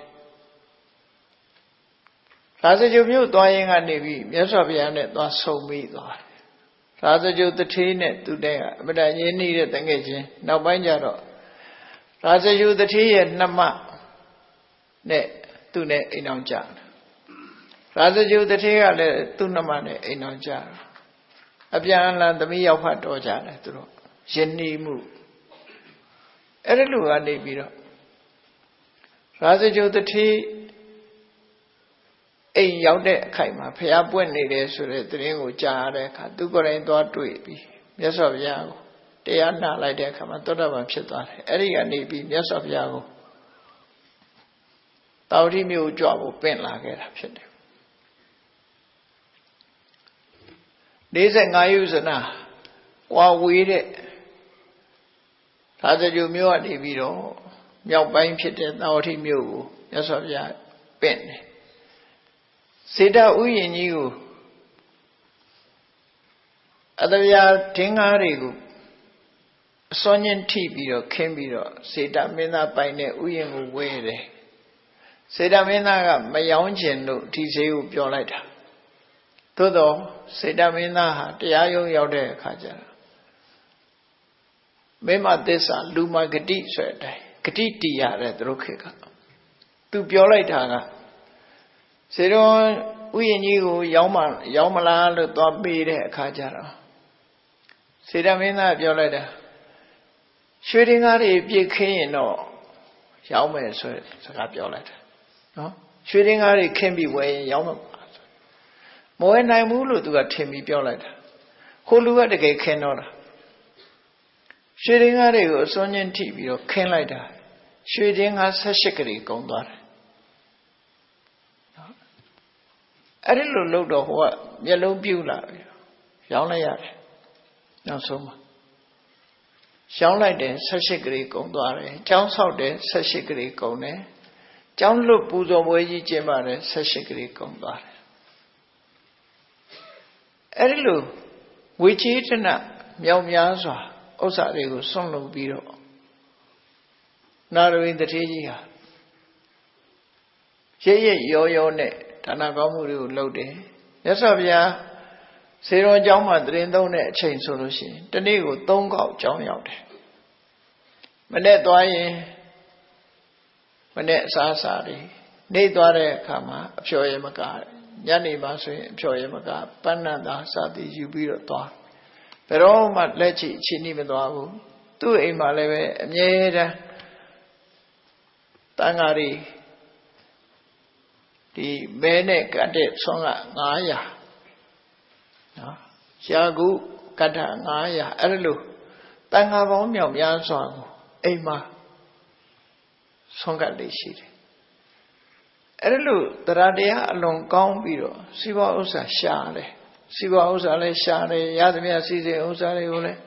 ရာဇဂိုမြို့သွားရင်ကနေပြီးမြတ်စွာဘုရားနဲ့သွားဆုံပြီးသွားတယ်ရာဇဂိုတထေးနဲ့သူတဲ့ကအမတန်ရင်းနှီးတဲ့တငယ်ချင်းနောက်ပိုင်းကျတော့ရာဇဂိုတထေးရဲ့နှမနဲ့သူနဲ့အိမ်အောင်ကြတယ်ရာဇဂိုတထေးကလည်းသူ့နှမနဲ့အိမ်အောင်ကြတယ်အပြန်အလှန်သမီးရောက်ဖတ်တော်ကြတယ်သူတို့ယဉ်နှီးမှုအဲ့ဒီလိုကနေပြီးတော့ရာဇဂိုတထေးအိမ်ရောက်တဲ့အခိုက်မှာဖျားပွင့်နေတယ်ဆိုတဲ့သတင်းကိုကြားရတဲ့အခါသူကိုယ်တိုင်သွားတွေ့ပြီးမြတ်စွာဘုရားကိုတရားနာလိုက်တဲ့အခါမှာသောတာပန်ဖြစ်သွားတယ်အဲ့ဒီကနေပြီးမြတ်စွာဘုရားကိုတာဝတိမြို့ကြွဖို့ပင့်လာခဲ့တာဖြစ်တယ်45ယူဇနာဝါဝေးတဲ့ရာဇဂိုမြို့ကနေပြီးတော့မြောက်ပိုင်းဖြစ်တဲ့တာဝတိမြို့ကိုမြတ်စွာဘုရားပင့်တယ်စေတဥယျာဉ်ကြီးကိုအတဗျာဒင်္ဂါတွေကိုအစွမ်းချင်းထိပြီးတော့ခင်းပြီးတော့စေတမင်းသားပိုင်တဲ့ဥယျာဉ်ကိုဝဲတယ်စေတမင်းသားကမယောင်းကျင်လို့ဒီဈေးကိုပြောလိုက်တာသို့တော့စေတမင်းသားဟာတရားရုံးရောက်တဲ့အခါကျတော့မိမသစ္စာလူမဂတိဆိုတဲ့အတိုင်းဂတိတည်ရတယ်သူတို့ခေတ်ကသူပြောလိုက်တာကစေတော်ဥယျာဉ်ကြီးကိုရောက်မလားလို့သွားပေးတဲ့အခါကျတော့စေတမင်းသားပြောလိုက်တာရွှေဒင်္ဂါတွေပြည့်ခင်းရင်တော့ရောက်မယ်ဆိုတဲ့စကားပြောလိုက်တာနော်ရွှေဒင်္ဂါတွေခင်းပြီးဝယ်ရင်ရောက်မှာမဝယ်နိုင်ဘူးလို့သူကထင်ပြီးပြောလိုက်တာခိုးလူကတကယ်ခင်းတော့တာရွှေဒင်္ဂါတွေကိုအစွန်းချင်းထိပြီးတော့ခင်းလိုက်တာရွှေဒင်္ဂါ18ကလေးကုန်သွားတယ်အဲ့ဒီလိုလုပ်တော့ဟိုကမျက်လုံးပြူလာပြီရောင်းလိုက်ရတယ်နောက်ဆုံးမှာရောင်းလိုက်တယ်18ကလေးကုန်သွားတယ်ကျောင်းဆောက်တယ်18ကလေးကုန်တယ်ကျောင်းလွတ်ပူဇော်ပွဲကြီးကျင်းပါတယ်18ကလေးကုန်သွားတယ်အဲ့ဒီလိုဝေချေတနာမြောက်များစွာဥစ္စာတွေကိုဆွန့်လွတ်ပြီးတော့နာရဝိတထေးကြီးဟာရဲရောနဲ့ဒါနကောင်းမှုတွေကိုလုပ်တယ်မြတ်စွာဘုရားစေတော်ကျောင်းမှာတရင်သုံးတဲ့အချိန်ဆိုလို့ရှိရင်တနေ့ကို3ခေါက်ကျောင်းရောက်တယ်မနေ့သွားရင်မနေ့အစားအစာတွေနေ့သွားတဲ့အခါမှာအဖျော်ရမက ညနေမှဆိုရင်အဖျော်ရမကပန်းနံသာစသည်ယူပြီးတော့သွားဘယ်တော့မှလက်ချီအချင်းကြီးမသွားဘူးသူ့အိမ်မှာလည်းပဲအမြဲတမ်းတန်ဃာတွေဒီမဲနဲ့ကတ်တဲ့ဆွမ်းက900နော်ရာခုကတ္ထ900အဲ့လိုတန်ဃာပေါင်းမြောက်များစွာကိုအိမ်မှာဆွမ်းကတ်လေးရှိတယ်အဲ့လိုတရားတရားအလွန်ကောင်းပြီးတော့စီးပွားဥစ္စာရှာတယ်စီးပွားဥစ္စာလည်းရှာတယ်ရသမျှစီစဉ်ဥစ္စာတွေကိုလည်း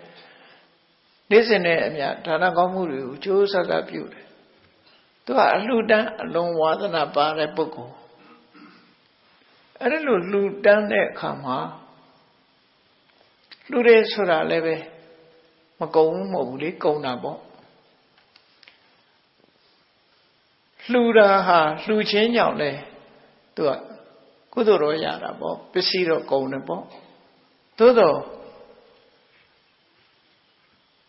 နေ့စဉ်နဲ့အမျှဒါနကောင်းမှုတွေကိုကြိုးစားပြုတယ်သူကအလှူဒန်းအလွန်ဝါသနာပါတဲ့ပုဂ္ဂိုလ်အဲ့လိုလှူဒန်းတဲ့အခါမှာလှူတယ်ဆိုတာလည်းပဲမကုန်ဘူးမဟုတ်ဘူးလေကုန်တာပေါ့လှူတာဟာလှူခြင်းကြောင့်လေသူကကုသိုလ်တော်ရတာပေါ့ပစ္စည်းတော့ကုန်တယ်ပေါ့သို့တော့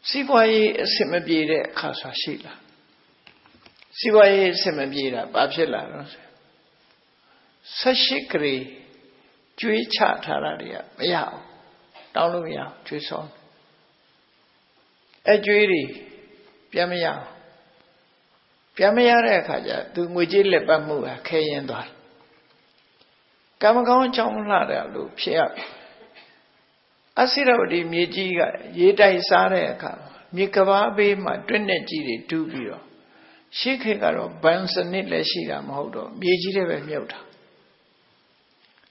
စီးပွားရေးအဆင်မပြေတဲ့အခါဆိုရှိလားစီးပွားရေးအဆင်မပြေတာဘာဖြစ်လာတော့18ဂရေကျွေးချထားတာတွေကမရအောင်တောင်းလို့မရအောင်ကျွေးဆောင်အကျွေးတွေပြန်မရအောင်ပြန်မရတဲ့အခါကျသူငွေကြေးလက်ပတ်မှုကခဲရင်သွားတယ်ကံမကောင်းအကြောင်းလှတယ်လို့ဖြစ်ရအစိရဝတီမြေကြီးကရေတိုက်စားတဲ့အခါမြေကဘာဘေးမှာတွင်းနဲ့ကြီးတွေတူးပြီးတော့ရှိခေတ်ကတော့ဘန်စနစ်လည်းရှိတာမဟုတ်တော့မြေကြီးတွေပဲမြုပ်တာ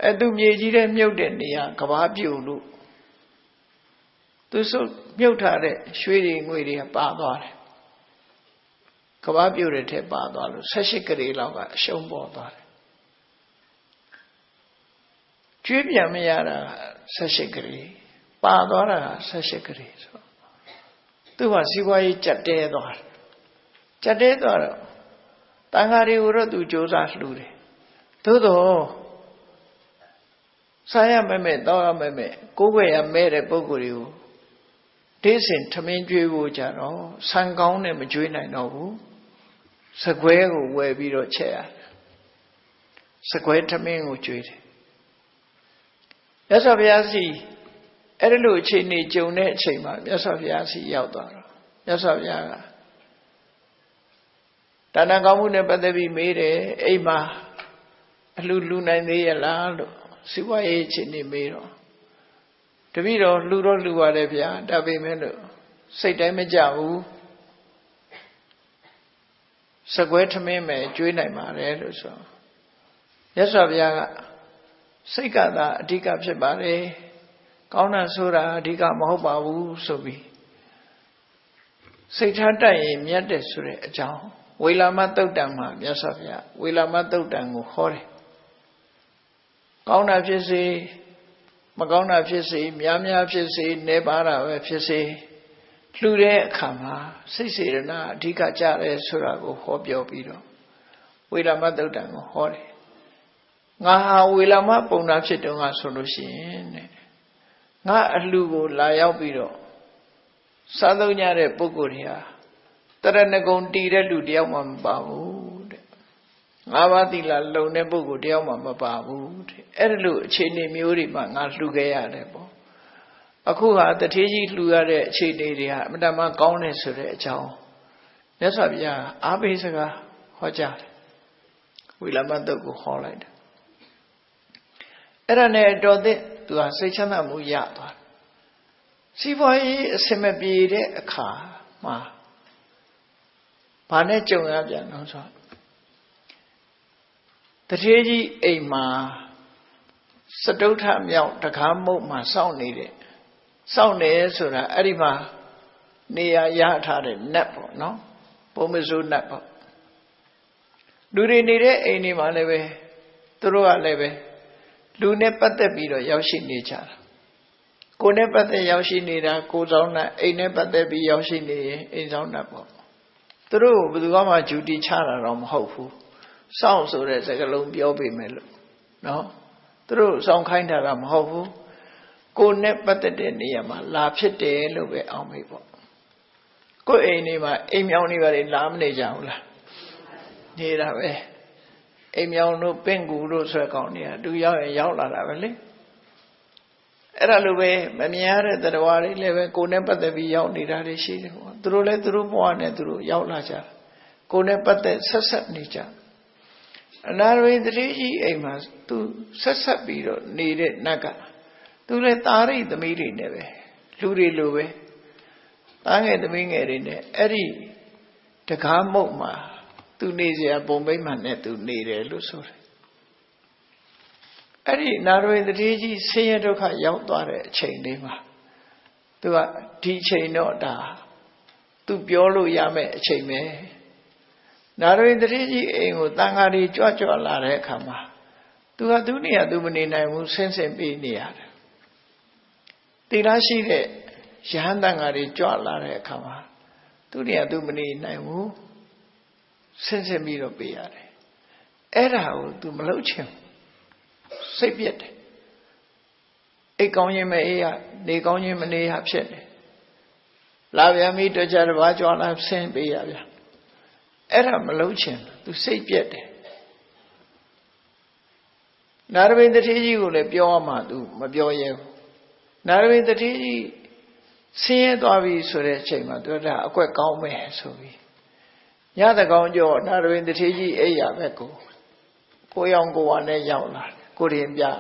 အဲ့သူမြေကြီးတွေမြုပ်တဲ့နေရာကဘာပြုတ်လို့သူစုမြုပ်ထားတဲ့ရွှေတွေငွေတွေကပါသွားတယ်ကဘာပြုတ်တဲ့ထဲပါသွားလို့18ဂရေလောက်ကအရှုံးပေါ်သွားတယ်ကျွေးပြန်မရတာ18ဂရေပါသွားတာ18ဂရေဆိုသူကစီးပွားရေးကြက်တဲသွားတယ်ကြက်တဲသွားတော့တန်ဃာတွေကိုတော့သူစ조사လှူတယ်သို့တော့စားရမဲ့တောက်ရမဲ့ကိုယ်ွယ်ရမဲ့တဲ့ပုံကိုယ်တွေကိုဒေးစင်ထမင်းကျွေးဖို့ကြတော့ဆန်ကောင်းနဲ့မကျွေးနိုင်တော့ဘူးစကွဲကိုဝယ်ပြီးတော့ချက်ရတယ်စကွဲထမင်းကိုကျွေးတယ်မြတ်စွာဘုရားစီအဲ့ဒီလိုအခြေအနေကြုံတဲ့အချိန်မှာမြတ်စွာဘုရားစီရောက်သွားတော့မြတ်စွာဘုရားကဒါနကောင်းမှုနဲ့ပတ်သက်ပြီးမေးတယ်အိမ်မှာအလှလူနိုင်သေးရဲ့လားလို့စီဝါရေးအခြေအနေမေးတော့တပည့်တော်လှူတော့လှူပါတယ်ဗျာဒါပေမဲ့လို့စိတ်တိုင်းမကြဘူးစကွဲထမင်းမယ်ကျွေးနိုင်ပါတယ်လို့ဆိုမြတ်စွာဘုရားကစိတ်ကသာအဓိကဖြစ်ပါတယ်ကောင်းတာဆိုတာအဓိကမဟုတ်ပါဘူးဆိုပြီးစိတ်ထားတတ်ရင်မြတ်တယ်ဆိုတဲ့အကြောင်းဝေလာမသုတ်တံမှာမြတ်စွာဘုရားဝေလာမသုတ်တံကိုဟောတယ်ကောင်းတာဖြစ်စေမကောင်းတာဖြစ်စေများများဖြစ်စေနေပါတာပဲဖြစ်စေလှူတဲ့အခါမှာစိတ်စေတနာအဓိကကြတယ်ဆိုတာကိုဟောပြောပြီးတော့ဝေလာမသုတ်တံကိုဟောတယ်ငါဟာဝေလာမပုံနာဖြစ်တုန်းကဆိုလို့ရှိရင်တဲ့ငါအလှကိုလာရောက်ပြီးတော့စားသုံးကြတဲ့ပုဂ္ဂိုလ်တွေဟာတရဏဂုံတည်တဲ့လူတယောက်မှမပါဘူးတဲ့ငါးပါးသီလလုံတဲ့ပုဂ္ဂိုလ်တယောက်မှမပါဘူးတဲ့အဲ့ဒီလိုအခြေအနေမျိုးတွေမှာငါလှူခဲ့ရတယ်ပေါ့အခုဟာတထေးကြီးလှူရတဲ့အခြေအနေတွေဟာအမှန်တမ်းကောင်းတယ်ဆိုတဲ့အကြောင်းမြတ်စွာဘုရားအားပေးစကားဟောကြားတယ်ဝိလမတုတ်ကိုဟောလိုက်တယ်အဲ့ဒါနဲ့တော်တဲ့သူဟာစိတ်ချမ်းသာမှုရသွားတယ်စီးပွားရေးအဆင်မပြေတဲ့အခါမှာဘာနဲ့ကြုံရပြန်တော့ဆိုတထေးကြီးအိမ်မှာစတုထမြောက်တကားမုတ်မှာစောင့်နေဆိုတာအဲ့ဒီမှာနေရာရထားတဲ့နတ်ပေါ့နော်ပုံမစိုးနတ်ပေါ့လူတွေနေတဲ့အိမ်တွေမှာလည်းပဲသူတို့ကလည်းပဲလူနဲ့ပတ်သက်ပြီးတော့ရောက်ရှိနေကြတာကိုယ်နဲ့ပတ်သက်ရောက်ရှိနေတာကိုယ်ဆောင်နတ်အိမ်နဲ့ပတ်သက်ပြီးရောက်ရှိနေရင်အိမ်ဆောင်နတ်ပေါ့သူတို့ဘယ်သူမှဂျူတီချတာတော့မဟုတ်ဘူးစောင့်ဆိုတဲ့စကားလုံးပြောပေမဲ့လို့နော်သူတို့စောင့်ခိုင်းတာကမဟုတ်ဘူးကိုယ်နဲ့ပတ်သက်တဲ့နေရာမှာလာဖြစ်တယ်လို့ပဲအောင်မေးပေါ့ကိုယ်အိမ်နေမှာအိမ်မြောင်နေပါလေလာမနေကြဘူးလားနေတာပဲ အိမ်မြောင်တို့ပင့်ကူတို့ဆွဲကောင်းနေသူရောက်ရင်ရောက်လာတာပဲလေအဲ့ဒါလိုပဲမမြင်ရတဲ့တရားဝါတွေလည်းပဲကိုယ်နဲ့ပတ်သက်ပြီးရောက်နေတာတွေရှိတယ်ပေါ့သူတို့လည်းသူတို့ဘဝနဲ့သူတို့ရောက်လာကြကိုယ်နဲ့ပတ်သက်ဆက်ဆက်နေကြအနာရဝိတ္တိကြီးအိမ်မှာသူဆက်ဆက်ပြီးတော့နေတဲ့နတ်ကသူလည်းတာရိသမီးတွေနဲ့ပဲလူတွေလိုပဲတားငယ်သမီးငယ်တွေနဲ့အဲ့ဒီတကားမုတ်မှာသူနေเสียပုံပိမှန်နဲ့သူနေတယ်လို့ဆိုတယ်အဲ့ဒီနာရဝိတ္တိကြီးဆင်းရဲဒုက္ခရောက်သွားတဲ့အချိန်လေးမှာသူကဒီအချိန်တော့ဒါသူပြောလို့ရမယ့်အချိန်ပဲနာရဝိတ္တိကြီးအိမ်ကိုတန်ဃာတွေကြွကြွလာတဲ့အခါမှာသူကသူနေရသူမနေနိုင်ဘူးဆင်းဆင်းပေးနေရတယ်တိလားရှိတဲ့ယဟန်တန်ဃာတွေကြွလာတဲ့အခါမှာသူနေရသူမနေနိုင်ဘူးဆင်းဆင်းပြီးတော့ပေးရတယ်အဲ့ဒါကိုသူမလုပ်ချင်စိတ်ပြက်တယ်အိတ်ကောင်းခြင်းမအေးရနေကောင်းခြင်းမနေရဖြစ်တယ်လာပြန်ပြီးတကြတစ်ပါးကြွလာဆင်းပေးရဗျအဲ့ဒါမလုပ်ချင်သူစိတ်ပြက်တယ်နာရဝိတ္တိကြီးကိုလည်းပြောမှသူမပြောရဲဘူးနာရဝိတ္တိကြီးဆင်းရဲသွားပြီဆိုတဲ့အချိန်မှာသူကဒါအကွက်ကောင်းမယ်ဆိုပြီးညတကောင်ကျော်နာရဝိတ္တိကြီးအိယာဘက်ကိုရောင်ကိုဝါနဲ့ရောက်လာတယ်ကိုရင်ပြတယ်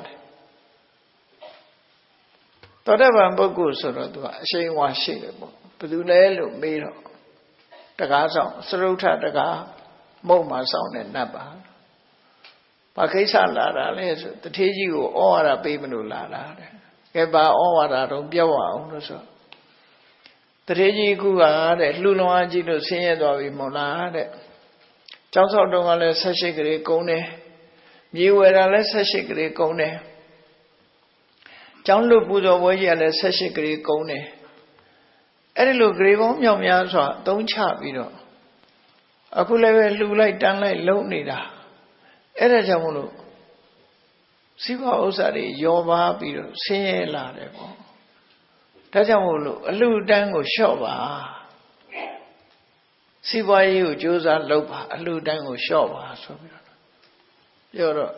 သောတပန်ပုဂ္ဂိုလ်ဆိုတော့သူကအရှိန်ဝါရှိတယ်ပေါ့ဘယ်သူလဲလို့မေးတော့တကားဆောင်စရုထတကားမုံမှာဆောင်တဲ့နတ်ပါဘာကိစ္စလာတာလဲဆိုတထေးကြီးကိုဩဝါဒပေးမလို့လာတာတဲ့ကဲဘာဩဝါဒတော့ပြောအောင်လို့ဆိုတထေးကြီးကတဲ့လှူလွန်အားကြီးလို့ဆင်းရဲသွားပြီမို့လားတဲ့ကျောင်းဆောက်တုန်းကလည်း18ကလေးကုန်းတယ်မြေဝယ်တာလည်း18ကလေးကုန်းတယ်ကျောင်းလွတ်ပူဇော်ပွဲကြီးကလည်း18ကလေးကုန်းတယ်အဲ့ဒီလိုဂရေပေါင်းမြောက်များစွာသုံးချပြီးတော့အခုလည်းပဲလှူလိုက်တန်းလိုက်လုံနေတာအဲ့ဒါကြောင့်မလို့စီးပွားဥစ္စာတွေယောပါပြီးတော့ဆင်းရဲလာတယ်ပေါ့ဒါကြောင့်မို့လို့အလှူတန်းကိုလျှော့ပါစီးပွားရေးကိုကြိုးစားလုပ်ပါအလှူတန်းကိုလျှော့ပါဆိုပြီးတော့ပြောတော့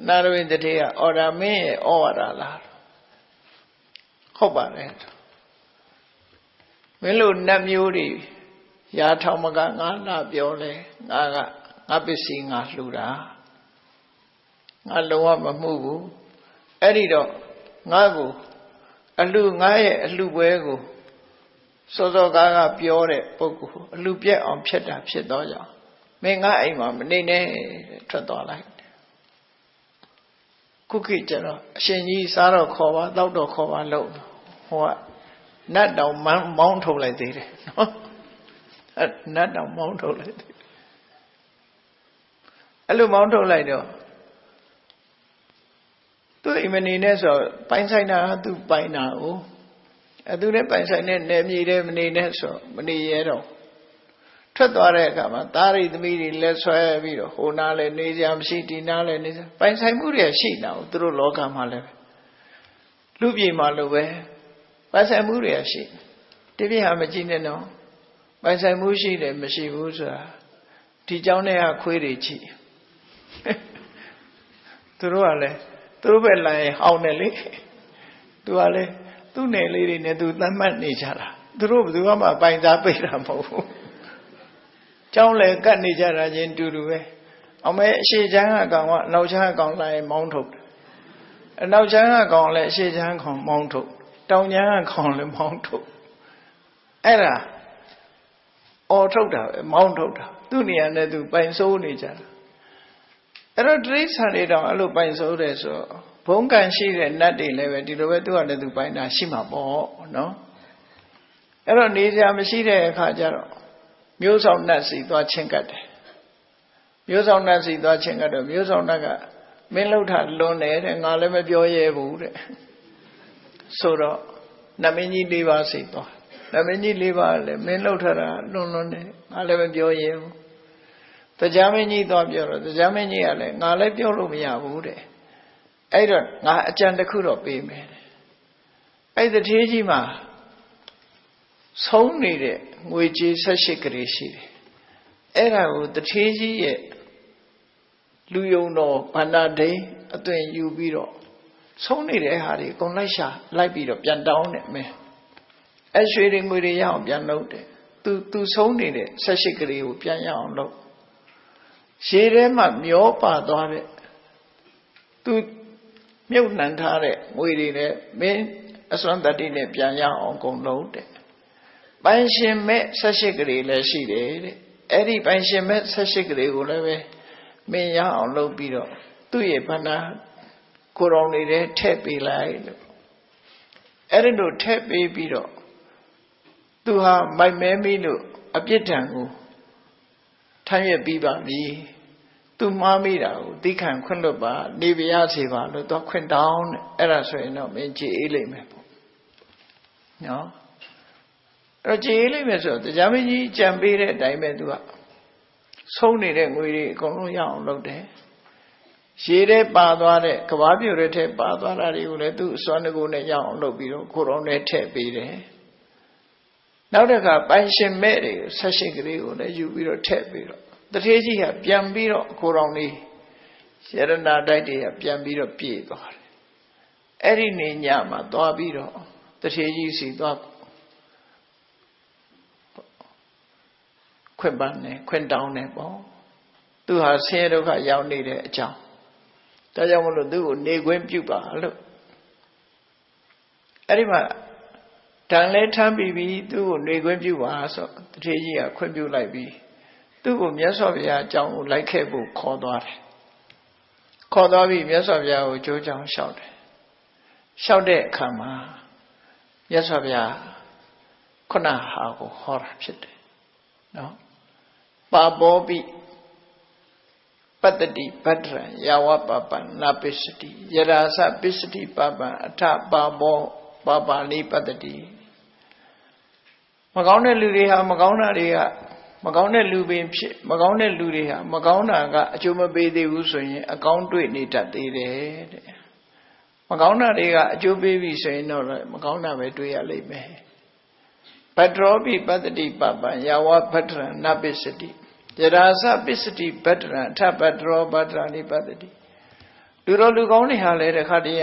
နာရဝိတ္တိကအော်ဒါမင်းရဲ့ဩဝါဒလားဟုတ်ပါတယ်မင်းတို့နတ်မျိုးတွေရာထောင်မကငါလာပြောလဲငါပစ္စည်းငါလှူတာငါလုံးဝမမှုဘူးအဲ့ဒီတော့ငါကိုငါရဲ့အလှပွဲကိုစောစောကားပြောတဲ့ပုဂ္ဂိုလ်အလှပြက်အောင်ဖြစ်တာဖြစ်တော့ကြောင့်မင်းငါအိမ်မှာမနေနဲ့ထွက်သွားလိုက်ခုခေတ်ကျတော့အရှင်ကြီးစားတော့ခေါ်ပါတောက်တော့ခေါ်ပါလို့ဟိုကနတ်တောင်မောင်းထုတ်လိုက်သေးတယ်နော်နတ်တောင်မောင်းထုတ်လိုက်သေးအဲ့လိုမောင်းထုတ်လိုက်တော့သူအိမ်မနေနဲ့ဆိုပိုင်ဆိုင်တာသူပိုင်တာကိုသူလည်းပိုင်ဆိုင်တဲ့နယ်မြေတွေမနေနဲ့ဆိုမနေရတော့ထွက်သွားတဲ့အခါမှာသားရိသမီးတွေလက်ဆွဲပြီးတော့ဟိုနားလည်းနေကြမရှိဒီနားလည်းနေပိုင်ဆိုင်မှုတွေရှိတာကိုသူတို့လောကမှာလည်းလူပြေမှာလို့ပဲပိုင်ဆိုင်မှုတွေရှိဒီပြဟာမကြည့်နဲ့နော်ပိုင်ဆိုင်မှုရှိတယ်မရှိဘူးဆိုတာဒီเจ้าနဲ့ကခွေးတွေကြည့်သူတို့ကလည်းသူတို့ပဲလာရင်ဟောင်းတယ်လေသူကလည်းသူ့နယ်လေးတွေနဲ့သူသတ်မှတ်နေကြတာသူတို့ဘယ်သူမှပိုင်သားပိတ်တာမဟုတ်ဘူးကျောင်းလည်းကတ်နေကြတာချင်းတူတူပဲအောင်မဲအရှိချမ်းအကောင်ကအနောက်ချမ်းအကောင်လာရင်မောင်းထုတ်အနောက်ချမ်းအကောင်လည်းအရှိချမ်းကောင်မောင်းထုတ်တောင်ချမ်းအကောင်လည်းမောင်းထုတ်အဲ့ဒါအော်ထုတ်တာပဲမောင်းထုတ်တာသူ့နေရာနဲ့သူပိုင်စိုးနေကြတာအဲ့တော့တိရစ္ဆာန်တွေတောင်အဲ့လိုပိုင်စိုးတယ်ဆိုဘုံကံရှိတဲ့နတ်တွေလည်းပဲဒီလိုပဲသူကလည်းသူပိုင်တာရှိမှာပေါ့နော်အဲ့တော့နေကြမရှိတဲ့အခါကျတော့မျိုးဆောင်နတ်စီသွားချင်းကတ်တယ်မျိုးဆောင်နတ်စီသွားချင်းကတ်တော့မျိုးဆောင်နတ်ကမင်းလှုပ်ထလွန်တယ်တဲ့ငါလည်းမပြောရဲဘူးတဲ့ဆိုတော့နမင်းကြီး၄ပါးစီသွားနမင်းကြီး၄ပါးလည်းမင်းလှုပ်ထတာလွန်တယ်ငါလည်းမပြောရဲဘူးတရားမင်းကြီးသွားပြောတော့တရားမင်းကြီးကလည်းငါလည်းပြောလို့မရဘူးတဲ့အဲ့တော့ငါအကြံတစ်ခုတော့ပေးမယ်အဲ့တထေးကြီးမှာဆုံးနေတဲ့ငွေကြေး18ကလေးရှိတယ်အဲ့ဒါကိုတထေးကြီးရဲ့ လူယုံတော်ဗန္ဒဒိအသွင်ယူပြီးတော့ဆုံးနေတဲ့ဟာတွေအကုန်လိုက်ရှာလိုက်ပြီးတော့ပြန်တောင်းတယ်မင်းအရွှေတွေငွေတွေရအောင်ပြန်လုပ်တယ်သူဆုံးနေတဲ့ဆက်ရှိကလေးကိုပြန်ရအောင်လုပ်ရေထဲမှာမျောပါသွားတဲ့သူမြုပ်နှံထားတဲ့ငွေတွေနဲ့မင်းအစွမ်းတတ္တိနဲ့ပြန်ရအောင်ကုန်လုပ်တယ်ပိုင်ရှင်မဲ့ဆက်ရှိကလေးလည်းရှိတယ်တဲ့အဲ့ဒီပိုင်ရှင်မဲ့ဆက်ရှိကလေးကိုလည်းပဲမင်းရအောင်လုပ်ပြီးတော့သူ့ရဲ့ဗန္ဒကိုယ်တော်နေတဲ့ထည့်ပေးလိုက်လို့အဲ့ဒီလိုထည့်ပေးပြီးတော့သူဟာမိုက်မဲမိလို့အပြစ်ဒဏ်ကိုထမ်းရွက်ပြီးပါပြီသူမှားမိတာကိုသိခံခွင့်လွတ်ပါနေပြရစေပါလို့သူခွင့်တောင်းတယ်အဲ့ဒါဆိုရင်တော့မင်းကြည်အေးလိမ့်မယ်ပေါ့နော်အဲ့ကြည်အေးလိမ့်မယ်ဆိုတော့တရားမကြီးကြံပေးတဲ့အတိုင်းပဲသူကဆုံးနေတဲ့ငွေတွေအကုန်လုံးရအောင်လုပ်တယ်ရေထဲပါသွားတဲ့ကဘာပြိုတဲ့ထဲပါသွားတာတွေကိုလည်းသူ့အစွမ်းတကူနဲ့ရအောင်လုပ်ပြီးတော့ကိုယ်တော်နဲ့ထည့်ပေးတယ်နောက်တစ်ခါပိုင်ရှင်မဲ့တွေကိုဆက်ရှိကလေးကိုလည်းယူပြီးတော့ထည့်ပြီးတော့တထေးကြီးကပြန်ပြီးတော့ကိုယ်တော်လေးရတနာတိုက်တွေကပြန်ပြီးတော့ပြေးသွားတယ်အဲ့ဒီနေညမှာသွားပြီးတော့တထေးကြီးစီသွားခွင့်ပန်းတယ်ခွင့်တောင်းတယ်ပေါ့သူဟာဆင်းရဲဒုက္ခရောက်နေတဲ့အကြောင်းဒါကြောင့်မလို့သူ့ကိုနေခွင့်ပြုပါလို့အဲ့ဒီမှာတန်လဲထမ်းပြီးပြီးသူ့ကိုနေခွင့်ပြုပါဆိုတထေးကြီးကခွင့်ပြုလိုက်ပြီးသူ့ကိုမြတ်စွာဘုရားအကြောင်းကိုလိုက်ခဲ့ဖို့ခေါ်သွားတယ်ခေါ်သွားပြီးမြတ်စွာဘုရားကိုကြိုးကြောင်လျှောက်တယ်လျှောက်တဲ့အခါမှာမြတ်စွာဘုရားခုနဟာကိုဟောတာဖြစ်တယ်နော်ပါဘောပိပတ္တိဗတ္တရယာဝပပနာပစ္စတိယရာစပစ္စတိပပအထပါဘောပပလိပတ္တိမကောင်းတဲ့လူတွေဟာမကောင်းတာတွေကမကောင်းတဲ့လူပင်ဖြစ်မကောင်းတဲ့လူတွေဟာမကောင်းတာကအကျိုးမပေးသေးဘူးဆိုရင်အကောင်းတွေ့နေတတ်သေးတယ်တဲ့မကောင်းတာတွေကအကျိုးပေးပြီဆိုရင်တော့မကောင်းတာပဲတွေ့ရလိမ့်မယ်ဗတ္တောပိပတ္တိပပယာဝဗတ္တရနပစ္စတိယရာစပစ္စတိဗတ္တရအထဗတ္တောဗတ္တရနိပတ္တိလူတော်လူကောင်းတွေဟာလည်းတစ်ခါတည်း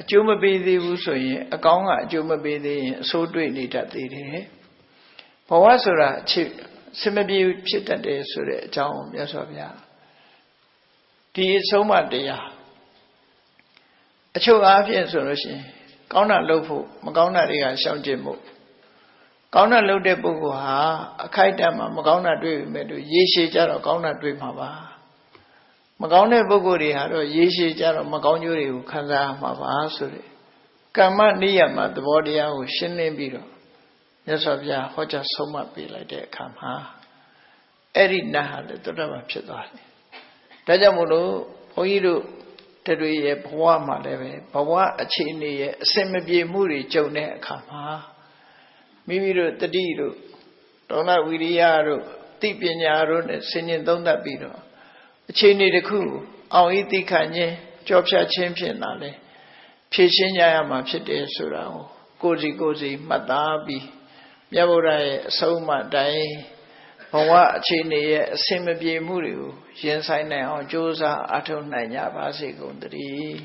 အကျိုးမပေးသေးဘူးဆိုရင်အကောင်းကအကျိုးမပေးသေးရင်အဆိုးတွေ့နေတတ်သေးတယ်ဘဝဆိုတာစင်မပြေဖြစ်တတ်တယ်ဆိုတဲ့အကြောင်းကိုမြတ်စွာဘုရားဒီအဆုံးအမတရားအချုပ်အားဖြင့်ဆိုလို့ရှိရင်ကောင်းတာလုပ်ဖို့မကောင်းတာတွေကရှောင်ကျဉ်ဖို့ကောင်းတာလုပ်တဲ့ပုဂ္ဂိုလ်ဟာအခိုက်အတန့်မှာမကောင်းတာတွေ့ပြီမဲ့လို့ရေရှည်ကြတော့ကောင်းတာတွေ့မှာပါမကောင်းတဲ့ပုဂ္ဂိုလ်တွေဟာတော့ရေရှည်ကြတော့မကောင်းကျိုးတွေကိုခံစားရမှာပါဆိုတဲ့ကမ္မနိယမသဘောတရားကိုရှင်းလင်းပြီးတော့မြတ်စွာဘုရားဟောကြားဆုံးမပေးလိုက်တဲ့အခါမှာအဲ့ဒီနတ်ဟာလည်းတုတ္တဗံဖြစ်သွားတယ်ဒါကြောင့်မို့လို့ဘုန်းကြီးတို့တွေရဲ့ဘဝမှာလည်းပဲဘဝအခြေအနေရဲ့အစင်မပြေမှုတွေကြုံတဲ့အခါမှာမိမိတို့တတိတို့ဒေါနဝိရိယတို့သိပညာတို့နဲ့ဆင်ញင်သုံးသပ်ပြီးတော့အခြေအနေတစ်ခုအောင်ဤသိခံခြင်းကြောဖြတ်ခြင်းဖြင့်လာလဲဖြည့်ရှင်းကြရမှာဖြစ်တယ်ဆိုတာကိုကိုယ်စီမှတ်သားပြီးမြတ်ဗုဒ္ဓရဲ့အဆုံးအမတိုင်းဘဝအခြေအနေရဲ့အစင်မပြေမှုတွေကိုရင်ဆိုင်နိုင်အောင်ကြိုးစားအားထုတ်နိုင်ကြပါစေကုန်သတည်း